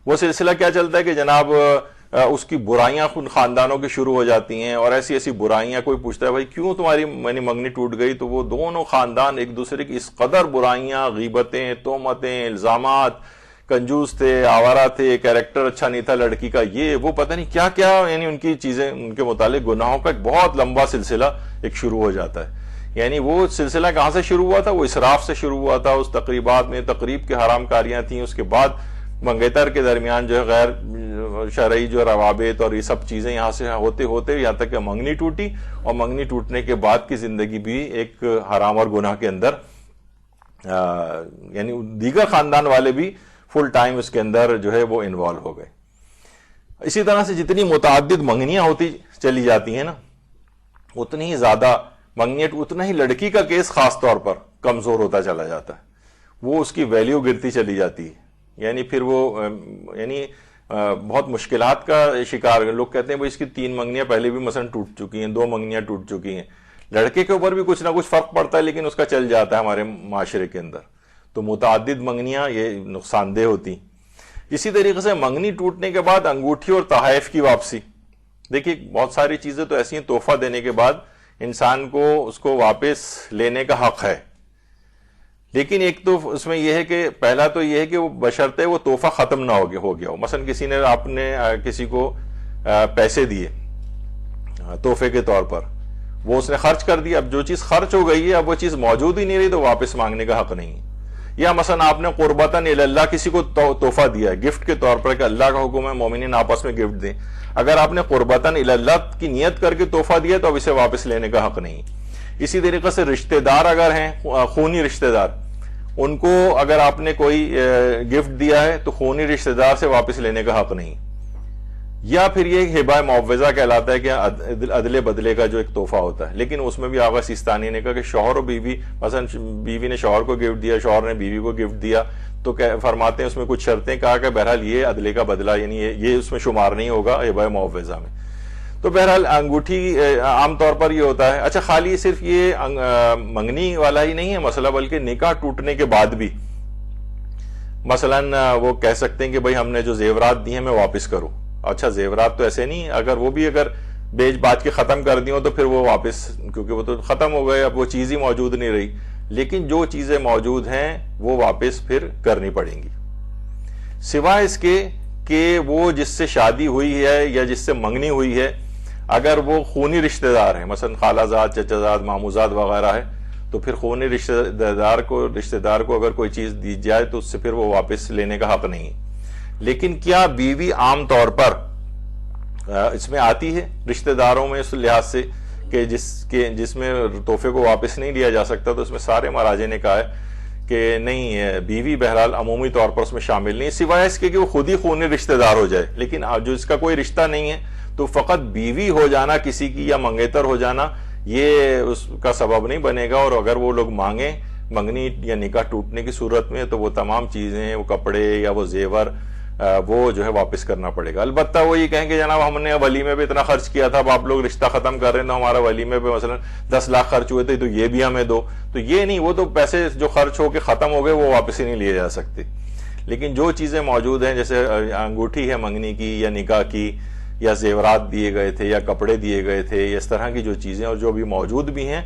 وہ سلسلہ کیا چلتا ہے کہ جناب اس کی برائیاں خاندانوں کی شروع ہو جاتی ہیں, اور ایسی ایسی برائیاں, کوئی پوچھتا ہے بھائی کیوں تمہاری منگنی ٹوٹ گئی, تو وہ دونوں خاندان ایک دوسرے کی اس قدر برائیاں, غیبتیں, تہمتیں, الزامات, کنجوس تھے, آوارہ تھے, کیریکٹر اچھا نہیں تھا لڑکی کا, یہ وہ پتہ نہیں کیا کیا, یعنی ان کی چیزیں, ان کے متعلق گناہوں کا ایک بہت لمبا سلسلہ ایک شروع ہو جاتا ہے. یعنی وہ سلسلہ کہاں سے شروع ہوا تھا, وہ اسراف سے شروع ہوا تھا. اس تقریبات میں تقریب کے حرام کاریاں تھیں, اس کے بعد منگیتر کے درمیان جو ہے غیر شرعی جو روابط اور یہ سب چیزیں یہاں سے ہوتے ہوتے یہاں تک کہ منگنی ٹوٹی, اور منگنی ٹوٹنے کے بعد کی زندگی بھی ایک حرام اور گناہ کے اندر, یعنی دیگر خاندان والے بھی فل ٹائم اس کے اندر جو ہے وہ انوالو ہو گئے. اسی طرح سے جتنی متعدد منگنیاں ہوتی چلی جاتی ہیں نا, اتنی ہی زیادہ منگنیاں, اتنا ہی لڑکی کا کیس خاص طور پر کمزور ہوتا چلا جاتا ہے, وہ اس کی ویلیو گرتی چلی جاتی ہے. یعنی پھر وہ یعنی بہت مشکلات کا شکار. لوگ کہتے ہیں بھائی اس کی 3 منگنیاں پہلے بھی مثلا ٹوٹ چکی ہیں, 2 منگنیاں ٹوٹ چکی ہیں. لڑکے کے اوپر بھی کچھ نہ کچھ فرق پڑتا ہے, لیکن اس کا چل جاتا ہے ہمارے معاشرے کے اندر. تو متعدد منگنیاں یہ نقصان دہ ہوتی. اسی طریقے سے منگنی ٹوٹنے کے بعد انگوٹھی اور تحائف کی واپسی. دیکھیے بہت ساری چیزیں تو ایسی ہیں, تحفہ دینے کے بعد انسان کو اس کو واپس لینے کا حق ہے, لیکن ایک تو اس میں یہ ہے کہ پہلا تو یہ ہے کہ وہ بشرطے وہ تحفہ ختم نہ ہو گیا ہو. مثلا کسی نے, آپ نے کسی کو پیسے دیے تحفے کے طور پر, وہ اس نے خرچ کر دیا, اب جو چیز خرچ ہو گئی ہے اب وہ چیز موجود ہی نہیں رہی, تو واپس مانگنے کا حق نہیں ہے. یا مثلا آپ نے قربتاً اللہ کسی کو تحفہ دیا ہے گفٹ کے طور پر, کہ اللہ کا حکم ہے مومنین آپس میں گفٹ دیں. اگر آپ نے قربتاً اللہ کی نیت کر کے تحفہ دیا تو اب اسے واپس لینے کا حق نہیں. اسی طریقے سے رشتہ دار اگر ہیں, خونی رشتہ دار, ان کو اگر آپ نے کوئی گفٹ دیا ہے تو خونی رشتہ دار سے واپس لینے کا حق نہیں. یا پھر یہ ہبہ معوضہ کہلاتا ہے کہ عدل بدلے کا جو ایک تحفہ ہوتا ہے, لیکن اس میں بھی آغا سیستانی نے کہا کہ شوہر و بیوی, مثلا بیوی نے شوہر کو گفٹ دیا, شوہر نے بیوی کو گفٹ دیا, تو فرماتے ہیں اس میں کچھ شرطیں, کہا کہ بہرحال یہ عدلے کا بدلہ, یعنی یہ اس میں شمار نہیں ہوگا ہبہ معوضہ میں. تو بہرحال انگوٹھی عام طور پر یہ ہوتا ہے. اچھا, خالی صرف یہ منگنی والا ہی نہیں ہے مسئلہ, بلکہ نکاح ٹوٹنے کے بعد بھی مثلا وہ کہہ سکتے ہیں کہ بھائی ہم نے جو زیورات دی ہیں میں واپس کروں. اچھا, زیورات تو ایسے نہیں, اگر وہ بھی اگر بیچ بات کے ختم کر دی ہوں تو پھر وہ واپس, کیونکہ وہ تو ختم ہو گئے, اب وہ چیز ہی موجود نہیں رہی. لیکن جو چیزیں موجود ہیں وہ واپس پھر کرنی پڑیں گی, سوائے اس کے کہ وہ جس سے شادی ہوئی ہے یا جس سے منگنی ہوئی ہے, اگر وہ خونی رشتہ دار ہیں, مثلا خالہ زاد, چچا زاد, مامو زاد وغیرہ ہے, تو پھر خونی رشتہ دار کو اگر کوئی چیز دی جائے تو اس سے پھر وہ واپس لینے کا حق نہیں. لیکن کیا بیوی عام طور پر اس میں آتی ہے رشتہ داروں میں اس لحاظ سے کہ جس میں تحفے کو واپس نہیں لیا جا سکتا, تو اس میں سارے مراجع نے کہا ہے کہ نہیں, بیوی بہرحال عمومی طور پر اس میں شامل نہیں, سوائے اس کے کہ وہ خود ہی خونی رشتہ دار ہو جائے. لیکن جو اس کا کوئی رشتہ نہیں ہے تو فقط بیوی ہو جانا کسی کی یا منگیتر ہو جانا یہ اس کا سبب نہیں بنے گا. اور اگر وہ لوگ مانگیں منگنی یا نکاح ٹوٹنے کی صورت میں تو وہ تمام چیزیں، وہ کپڑے یا وہ زیور وہ جو ہے واپس کرنا پڑے گا. البتہ وہ یہ کہیں کہ جناب ہم نے ولیمے پہ اتنا خرچ کیا تھا، اب آپ لوگ رشتہ ختم کر رہے ہیں تو ہمارا ولیمے پہ مثلا 10 لاکھ خرچ ہوئے تھے تو یہ بھی ہمیں دو، تو یہ نہیں، وہ تو پیسے جو خرچ ہو کے ختم ہو گئے وہ واپس ہی نہیں لیے جا سکتے. لیکن جو چیزیں موجود ہیں جیسے انگوٹھی ہے منگنی کی یا نکاح کی، یا زیورات دیے گئے تھے یا کپڑے دیے گئے تھے، اس طرح کی جو چیزیں اور جو بھی موجود بھی ہیں،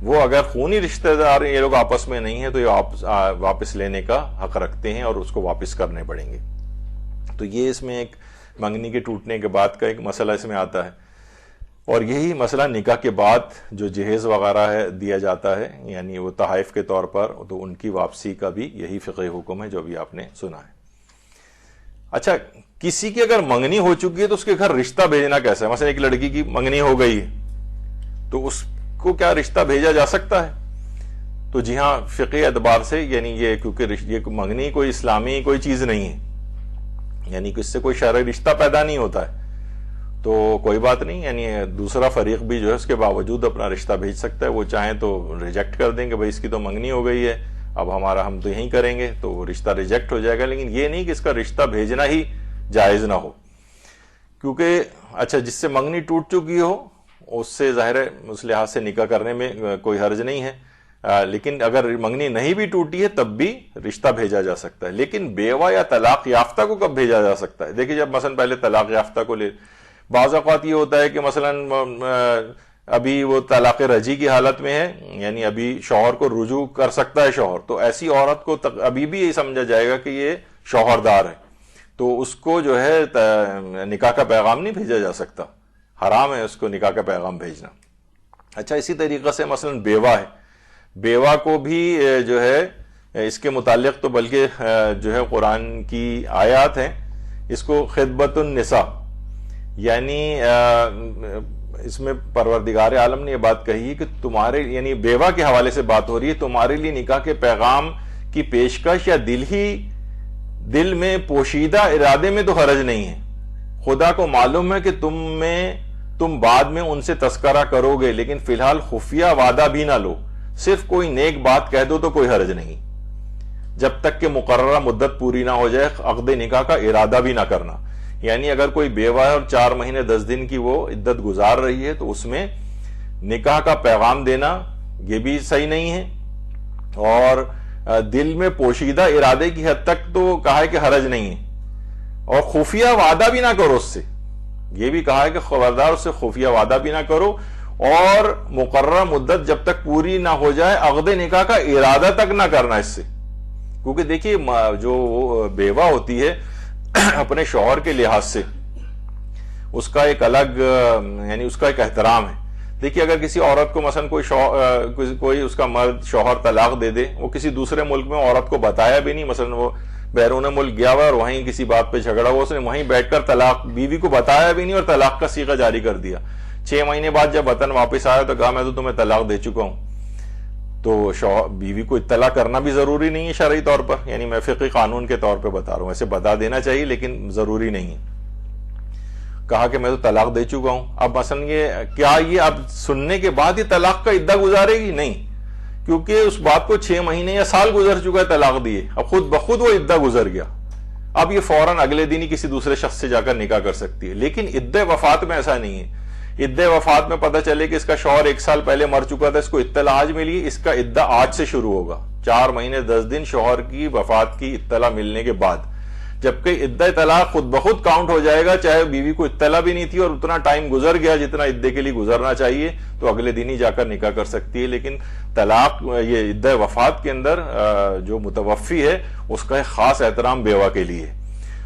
وہ اگر خونی رشتہ دار یہ لوگ آپس میں نہیں ہیں تو یہ واپس لینے کا حق رکھتے ہیں اور اس کو واپس کرنے پڑیں گے. تو یہ اس میں ایک منگنی کے ٹوٹنے کے بعد کا ایک مسئلہ اس میں آتا ہے. اور یہی مسئلہ نکاح کے بعد جو جہیز وغیرہ ہے دیا جاتا ہے، یعنی وہ تحائف کے طور پر، تو ان کی واپسی کا بھی یہی فقہی حکم ہے جو بھی آپ نے سنا ہے. اچھا، کسی کی اگر منگنی ہو چکی ہے تو اس کے گھر رشتہ بھیجنا کیسا ہے؟ مثلا ایک لڑکی کی منگنی ہو گئی تو اس کو کیا رشتہ بھیجا جا سکتا ہے؟ تو جی ہاں، فقہی اعتبار سے، یعنی یہ کیونکہ یہ منگنی کوئی اسلامی کوئی چیز نہیں ہے، یعنی کہ اس سے کوئی شرعی رشتہ پیدا نہیں ہوتا ہے، تو کوئی بات نہیں، یعنی دوسرا فریق بھی جو ہے اس کے باوجود اپنا رشتہ بھیج سکتا ہے. وہ چاہیں تو ریجیکٹ کر دیں کہ بھائی اس کی تو منگنی ہو گئی ہے، اب ہم تو یہیں کریں گے، تو وہ رشتہ ریجیکٹ ہو جائے گا. لیکن یہ نہیں کہ اس کا رشتہ بھیجنا ہی جائز نہ ہو، کیونکہ اچھا جس سے منگنی ٹوٹ چکی ہو اس سے ظاہر ہے اس لحاظ سے نکاح کرنے میں کوئی حرج نہیں ہے. لیکن اگر منگنی نہیں بھی ٹوٹی ہے تب بھی رشتہ بھیجا جا سکتا ہے. لیکن بیوہ یا طلاق یافتہ کو کب بھیجا جا سکتا ہے؟ دیکھیے، جب مثلا پہلے طلاق یافتہ کو بعض اوقات یہ ہوتا ہے کہ مثلا ابھی وہ طلاق رجعی کی حالت میں ہے، یعنی ابھی شوہر کو رجوع کر سکتا ہے شوہر، تو ایسی عورت کو ابھی بھی یہی سمجھا جائے گا کہ یہ شوہردار ہے، تو اس کو جو ہے نکاح کا پیغام نہیں بھیجا جا سکتا، حرام ہے اس کو نکاح کا پیغام بھیجنا. اچھا، اسی طریقے سے مثلا بیوہ ہے، بیوہ کو بھی جو ہے اس کے متعلق تو بلکہ جو ہے قرآن کی آیات ہیں، اس کو خطبۃ النساء، یعنی اس میں پروردگار عالم نے یہ بات کہی ہے کہ تمہارے، یعنی بیوہ کے حوالے سے بات ہو رہی ہے، تمہارے لیے نکاح کے پیغام کی پیشکش یا دل میں پوشیدہ ارادے میں تو حرج نہیں ہے. خدا کو معلوم ہے کہ تم بعد میں ان سے تذکرہ کرو گے، لیکن فی الحال خفیہ وعدہ بھی نہ لو، صرف کوئی نیک بات کہہ دو تو کوئی حرج نہیں، جب تک کہ مقررہ مدت پوری نہ ہو جائے عقد نکاح کا ارادہ بھی نہ کرنا. یعنی اگر کوئی بیوہ ہے اور 4 مہینے 10 دن کی وہ عدت گزار رہی ہے تو اس میں نکاح کا پیغام دینا یہ بھی صحیح نہیں ہے، اور دل میں پوشیدہ ارادے کی حد تک تو کہا ہے کہ حرج نہیں ہے، اور خفیہ وعدہ بھی نہ کرو اس سے، یہ بھی کہا ہے کہ خبردار اس سے خفیہ وعدہ بھی نہ کرو، اور مقررہ مدت جب تک پوری نہ ہو جائے عقد نکاح کا ارادہ تک نہ کرنا اس سے. کیونکہ دیکھیے، جو بیوہ ہوتی ہے اپنے شوہر کے لحاظ سے اس کا ایک الگ، یعنی اس کا ایک احترام ہے. دیکھیے، اگر کسی عورت کو مثلا کوئی اس کا مرد شوہر طلاق دے دے، وہ کسی دوسرے ملک میں عورت کو بتایا بھی نہیں، مثلا وہ بیرون ملک گیا ہوا اور وہیں کسی بات پہ جھگڑا ہوا، اس نے وہیں بیٹھ کر طلاق، بیوی کو بتایا بھی نہیں اور طلاق کا صیغہ جاری کر دیا. 6 مہینے بعد جب وطن واپس آیا تو کہا میں تو تمہیں طلاق دے چکا ہوں. تو بیوی کو اطلاع کرنا بھی ضروری نہیں ہے شرعی طور پر، یعنی میں فقہی قانون کے طور پہ بتا رہا ہوں، ایسے بتا دینا چاہیے لیکن ضروری نہیں ہے. کہا کہ میں تو طلاق دے چکا ہوں. اب مثلا یہ اب سننے کے بعد یہ طلاق کا عدہ گزارے گی؟ نہیں، کیونکہ اس بات کو 6 مہینے یا سال گزر چکا ہے طلاق دیے، اب خود بخود وہ عدہ گزر گیا. اب یہ فوراً اگلے دن ہی کسی دوسرے شخص سے جا کر نکاح کر سکتی ہے. لیکن عدہ وفات میں ایسا نہیں ہے. عدہ وفات میں پتہ چلے کہ اس کا شوہر 1 سال پہلے مر چکا تھا، اس کو اطلاع آج ملی، اس کا عدہ آج سے شروع ہوگا، 4 مہینے 10 دن شوہر کی وفات کی اطلاع ملنے کے بعد. جبکہ عدہ طلاق خود بخود کاؤنٹ ہو جائے گا، چاہے بیوی کو اطلاع بھی نہیں تھی اور اتنا ٹائم گزر گیا جتنا عدے کے لیے گزرنا چاہیے، تو اگلے دن ہی جا کر نکاح کر سکتی ہے. لیکن طلاق، یہ عدہ وفات کے اندر جو متوفی ہے اس کا ایک خاص احترام بیوہ کے لیے.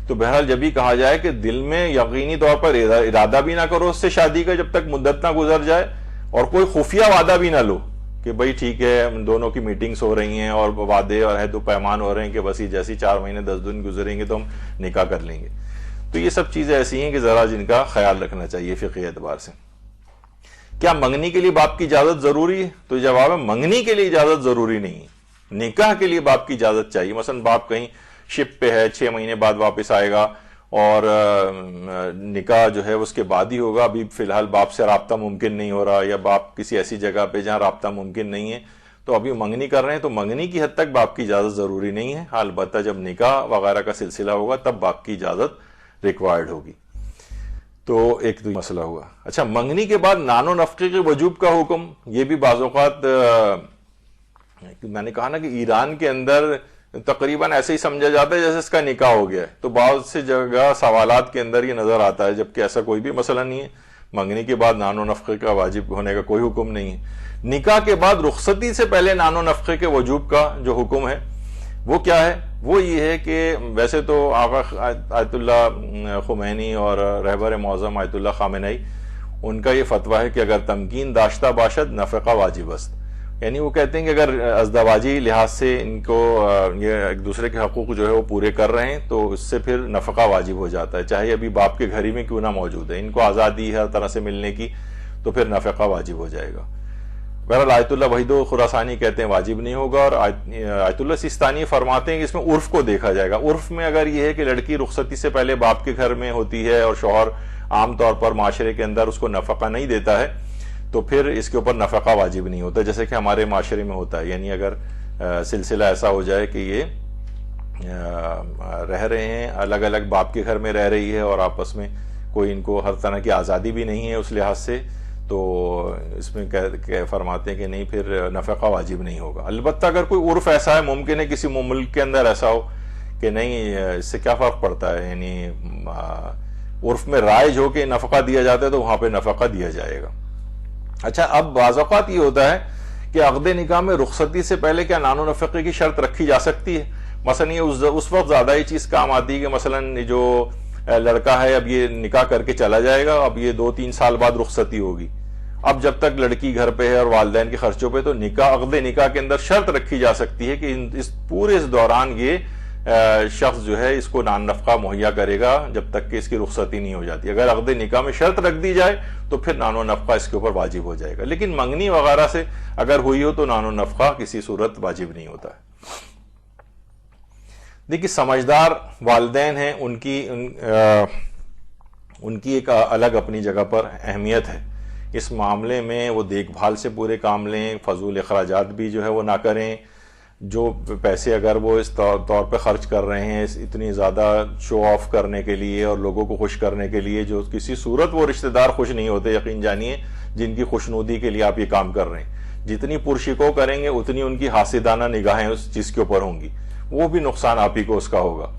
تو بہرحال جب بھی کہا جائے کہ دل میں یقینی طور پر ارادہ بھی نہ کرو اس سے شادی کا جب تک مدت نہ گزر جائے، اور کوئی خفیہ وعدہ بھی نہ لو کہ بھئی ٹھیک ہے ہم دونوں کی میٹنگز ہو رہی ہیں اور وعدے اور عہد و پیمان ہو رہے ہیں کہ بس جیسی 4 مہینے 10 دن گزریں گے تو ہم نکاح کر لیں گے. تو یہ سب چیزیں ایسی ہیں کہ ذرا جن کا خیال رکھنا چاہیے فقہی اعتبار سے. کیا منگنی کے لیے باپ کی اجازت ضروری ہے؟ تو جواب ہے منگنی کے لیے اجازت ضروری نہیں ہے، نکاح کے لیے باپ کی اجازت چاہیے. مثلا باپ کہیں شپ پہ ہے، 6 مہینے بعد واپس آئے گا اور نکاح جو ہے اس کے بعد ہی ہوگا، ابھی فی الحال باپ سے رابطہ ممکن نہیں ہو رہا، یا باپ کسی ایسی جگہ پہ جہاں رابطہ ممکن نہیں ہے، تو ابھی منگنی کر رہے ہیں تو منگنی کی حد تک باپ کی اجازت ضروری نہیں ہے، البتہ جب نکاح وغیرہ کا سلسلہ ہوگا تب باپ کی اجازت ریکوائرڈ ہوگی۔ تو ایک تو مسئلہ ہوا۔ اچھا، منگنی کے بعد نان و نفقے کے وجوب کا حکم، یہ بھی بعض اوقات میں نے کہا نا کہ ایران کے اندر تقریباً ایسے ہی سمجھا جاتا ہے جیسے اس کا نکاح ہو گیا ہے، تو بعض سے جگہ سوالات کے اندر یہ نظر آتا ہے، جبکہ ایسا کوئی بھی مسئلہ نہیں ہے۔ منگنی کے بعد نان و نفقے کا واجب ہونے کا کوئی حکم نہیں ہے۔ نکاح کے بعد رخصتی سے پہلے نان و نفقے کے وجوب کا جو حکم ہے وہ کیا ہے؟ وہ یہ ہے کہ ویسے تو آقا آیت اللہ خمینی اور رہبر معظم آیت اللہ خامنئی ان کا یہ فتویٰ ہے کہ اگر تمکین داشتہ باشد نفقہ واجب است، یعنی وہ کہتے ہیں کہ اگر ازدواجی لحاظ سے ان کو یہ ایک دوسرے کے حقوق جو ہے وہ پورے کر رہے ہیں تو اس سے پھر نفقہ واجب ہو جاتا ہے، چاہے ابھی باپ کے گھر ہی میں کیوں نہ موجود ہے، ان کو آزادی ہے ہر طرح سے ملنے کی، تو پھر نفقہ واجب ہو جائے گا۔ بہرحال آیت اللہ وحید خراسانی کہتے ہیں واجب نہیں ہوگا، اور آیت اللہ سیستانی فرماتے ہیں کہ اس میں عرف کو دیکھا جائے گا۔ عرف میں اگر یہ ہے کہ لڑکی رخصتی سے پہلے باپ کے گھر میں ہوتی ہے اور شوہر عام طور پر معاشرے کے اندر اس کو نفقہ نہیں دیتا ہے تو پھر اس کے اوپر نفقہ واجب نہیں ہوتا، جیسے کہ ہمارے معاشرے میں ہوتا ہے۔ یعنی اگر سلسلہ ایسا ہو جائے کہ یہ رہ رہے ہیں الگ الگ، باپ کے گھر میں رہ رہی ہے اور آپس میں کوئی ان کو ہر طرح کی آزادی بھی نہیں ہے اس لحاظ سے، تو اس میں فرماتے ہیں کہ نہیں، پھر نفقہ واجب نہیں ہوگا۔ البتہ اگر کوئی عرف ایسا ہے، ممکن ہے کسی ملک کے اندر ایسا ہو کہ نہیں، اس سے کیا فرق پڑتا ہے، یعنی عرف میں رائج ہو کہ نفقہ دیا جاتا ہے تو وہاں پہ نفقہ دیا جائے گا۔ اچھا، اب بعض اوقات یہ ہوتا ہے کہ عقد نکاح میں رخصتی سے پہلے کیا نان و نفقے کی شرط رکھی جا سکتی ہے؟ مثلا یہ اس وقت زیادہ ہی چیز کام آتی ہے کہ مثلا جو لڑکا ہے اب یہ نکاح کر کے چلا جائے گا، اب یہ 2-3 سال بعد رخصتی ہوگی، اب جب تک لڑکی گھر پہ ہے اور والدین کے خرچوں پہ، تو عقد نکاح کے اندر شرط رکھی جا سکتی ہے کہ اس پورے دوران یہ شخص جو ہے اس کو نان نفقہ مہیا کرے گا جب تک کہ اس کی رخصتی نہیں ہو جاتی۔ اگر عقد نکاح میں شرط رکھ دی جائے تو پھر نان و نفقہ اس کے اوپر واجب ہو جائے گا، لیکن منگنی وغیرہ سے اگر ہوئی ہو تو نان و نفقہ کسی صورت واجب نہیں ہوتا ہے۔ دیکھیے، سمجھدار والدین ہیں، ان کی ایک الگ اپنی جگہ پر اہمیت ہے۔ اس معاملے میں وہ دیکھ بھال سے پورے کام لیں، فضول اخراجات بھی جو ہے وہ نہ کریں، جو پیسے اگر وہ اس طور پہ خرچ کر رہے ہیں اتنی زیادہ شو آف کرنے کے لیے اور لوگوں کو خوش کرنے کے لیے، جو کسی صورت وہ رشتہ دار خوش نہیں ہوتے، یقین جانیے، جن کی خوشنودی کے لیے آپ یہ کام کر رہے ہیں، جتنی پرشکو کریں گے اتنی ان کی حاسدانہ نگاہیں اس چیز کے اوپر ہوں گی، وہ بھی نقصان آپ ہی کو اس کا ہوگا۔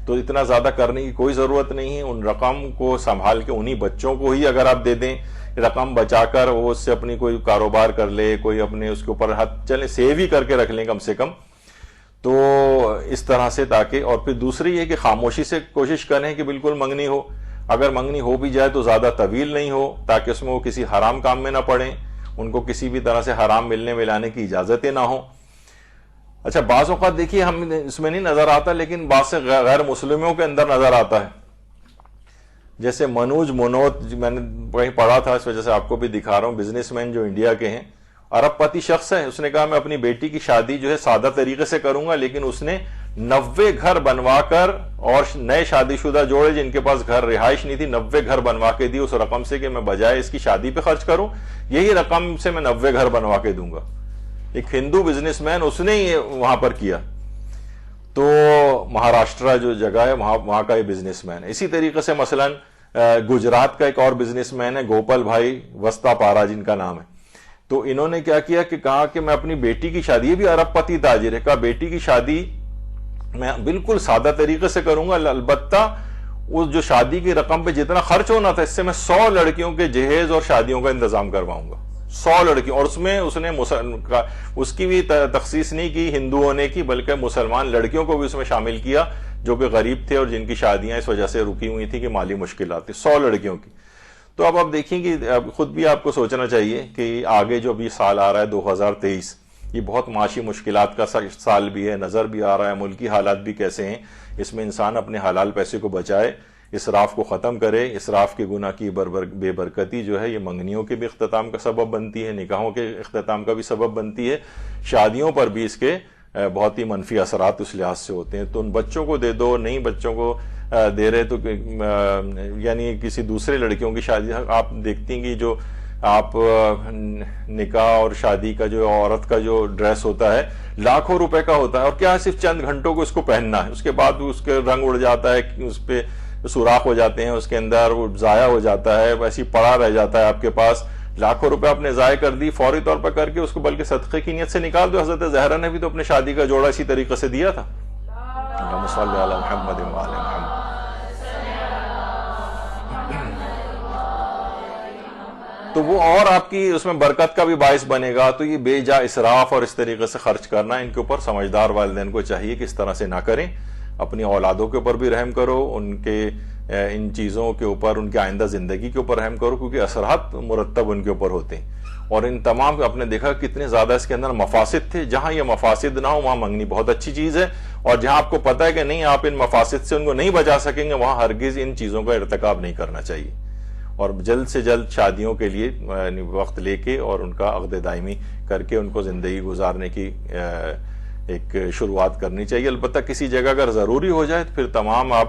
تو اتنا زیادہ کرنے کی کوئی ضرورت نہیں ہے۔ ان رقم کو سنبھال کے انہی بچوں کو ہی اگر آپ دے دیں، رقم بچا کر وہ اس سے اپنی کوئی کاروبار کر لے، کوئی اپنے اس کے اوپر چلے سیو ہی کر کے رکھ لیں کم سے کم، تو اس طرح سے، تاکہ، اور پھر دوسری یہ کہ خاموشی سے کوشش کریں کہ بالکل منگنی ہو، اگر منگنی ہو بھی جائے تو زیادہ طویل نہیں ہو تاکہ اس میں وہ کسی حرام کام میں نہ پڑیں، ان کو کسی بھی طرح سے حرام ملنے ملانے کی اجازتیں نہ ہوں۔ اچھا، بعض اوقات دیکھیے ہم اس میں نہیں نظر آتا لیکن بعض سے غیر مسلموں کے اندر نظر آتا ہے، جیسے منوج منوت، میں نے کہیں پڑھا تھا، اس وجہ سے آپ کو بھی دکھا رہا ہوں، بزنس مین جو انڈیا کے ہیں، ارب پتی شخص ہے، اس نے کہا میں اپنی بیٹی کی شادی جو ہے سادہ طریقے سے کروں گا، لیکن اس نے 90 گھر بنوا کر، اور نئے شادی شدہ جوڑے جن کے پاس گھر رہائش نہیں تھی 90 گھر بنوا کے دی اس رقم سے، کہ میں بجائے اس کی شادی پہ خرچ کروں یہی رقم سے میں 90 گھر بنوا کے دوں گا۔ ایک ہندو بزنس مین، اس نے ہی وہاں پر کیا، تو مہاراشٹرا جو جگہ ہے وہاں کا یہ بزنس مین ہے۔ اسی طریقے سے مثلا گجرات کا ایک اور بزنس مین ہے، گوپال بھائی وستا پارا جن کا نام ہے، تو انہوں نے کیا کیا کہ کہا کہ میں اپنی بیٹی کی شادی، یہ بھی ارب پتی تاجر ہے، کہا بیٹی کی شادی میں بالکل سادہ طریقے سے کروں گا، البتہ اس جو شادی کی رقم پہ جتنا خرچ ہونا تھا اس سے میں 100 لڑکیوں کے جہیز اور شادیوں کا انتظام کرواؤں گا، 100 لڑکیوں، اور اس میں اس نے اس کی بھی تخصیص نہیں کی ہندو ہونے کی، بلکہ مسلمان لڑکیوں کو بھی اس میں شامل کیا جو کہ غریب تھے اور جن کی شادیاں اس وجہ سے رکی ہوئی تھی کہ مالی مشکلات تھی، 100 لڑکیوں کی۔ تو اب آپ دیکھیں کہ خود بھی آپ کو سوچنا چاہیے کہ آگے جو بھی سال آ رہا ہے 2023، یہ بہت معاشی مشکلات کا سال بھی ہے، نظر بھی آ رہا ہے ملکی حالات بھی کیسے ہیں، اس میں انسان اپنے حلال پیسے کو بچائے، اسراف کو ختم کرے۔ اسراف کے گناہ کی بے برکتی جو ہے یہ منگنیوں کے بھی اختتام کا سبب بنتی ہے، نکاحوں کے اختتام کا بھی سبب بنتی ہے، شادیوں پر بھی اس کے بہت ہی منفی اثرات اس لحاظ سے ہوتے ہیں۔ تو ان بچوں کو دے دو، نہیں بچوں کو دے رہے تو یعنی کسی دوسرے لڑکیوں کی شادی، آپ دیکھتی ہیں کہ جو آپ نکاح اور شادی کا جو عورت کا جو ڈریس ہوتا ہے لاکھوں روپے کا ہوتا ہے، اور کیا صرف چند گھنٹوں کو اس کو پہننا ہے، اس کے بعد اس کے رنگ اڑ جاتا ہے، اس پہ سوراخ ہو جاتے ہیں، اس کے اندر وہ ضائع ہو جاتا ہے، ویسے ہی پڑا رہ جاتا ہے آپ کے پاس. لاکھوں روپے آپ نے ضائع کر دی فوری طور پر کر کے، اس کو بلکہ صدقے کی نیت سے نکال دو. حضرت زہرا نے بھی تو اپنے شادی کا جوڑا اسی طریقے سے دیا تھا. اللہم صلی علی محمد و آل محمد. تو وہ اور آپ کی اس میں برکت کا بھی باعث بنے گا. تو یہ بے جا اسراف اور اس طریقے سے خرچ کرنا، ان کے اوپر سمجھدار والدین کو چاہیے کہ اس طرح سے نہ کریں. اپنی اولادوں کے اوپر بھی رحم کرو، ان کے ان چیزوں کے اوپر، ان کے آئندہ زندگی کے اوپر رحم کرو، کیونکہ اثرات مرتب ان کے اوپر ہوتے ہیں. اور ان تمام آپ نے دیکھا کتنے زیادہ اس کے اندر مفاسد تھے. جہاں یہ مفاسد نہ ہو وہاں منگنی بہت اچھی چیز ہے، اور جہاں آپ کو پتہ ہے کہ نہیں آپ ان مفاسد سے ان کو نہیں بچا سکیں گے، وہاں ہرگز ان چیزوں کا ارتکاب نہیں کرنا چاہیے. اور جلد سے جلد شادیوں کے لیے وقت لے کے اور ان کا عقد دائمی کر کے ان کو زندگی گزارنے کی ایک شروعات کرنی چاہیے. البتہ کسی جگہ اگر ضروری ہو جائے تو پھر تمام آپ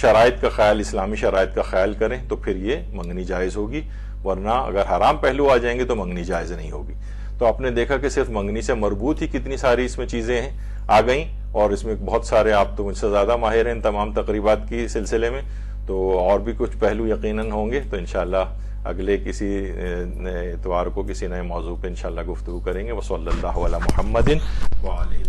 شرائط کا خیال، اسلامی شرائط کا خیال کریں تو پھر یہ منگنی جائز ہوگی، ورنہ اگر حرام پہلو آ جائیں گے تو منگنی جائز نہیں ہوگی. تو آپ نے دیکھا کہ صرف منگنی سے مربوط ہی کتنی ساری اس میں چیزیں ہیں آ گئیں، اور اس میں بہت سارے، آپ تو مجھ سے زیادہ ماہر ہیں ان تمام تقریبات کی سلسلے میں، تو اور بھی کچھ پہلو یقیناً ہوں گے. تو انشاءاللہ اگلے کسی اتوار کو کسی نئے موضوع پہ انشاءاللہ گفتگو کریں گے. وصلی اللہ علی محمد وعلیہ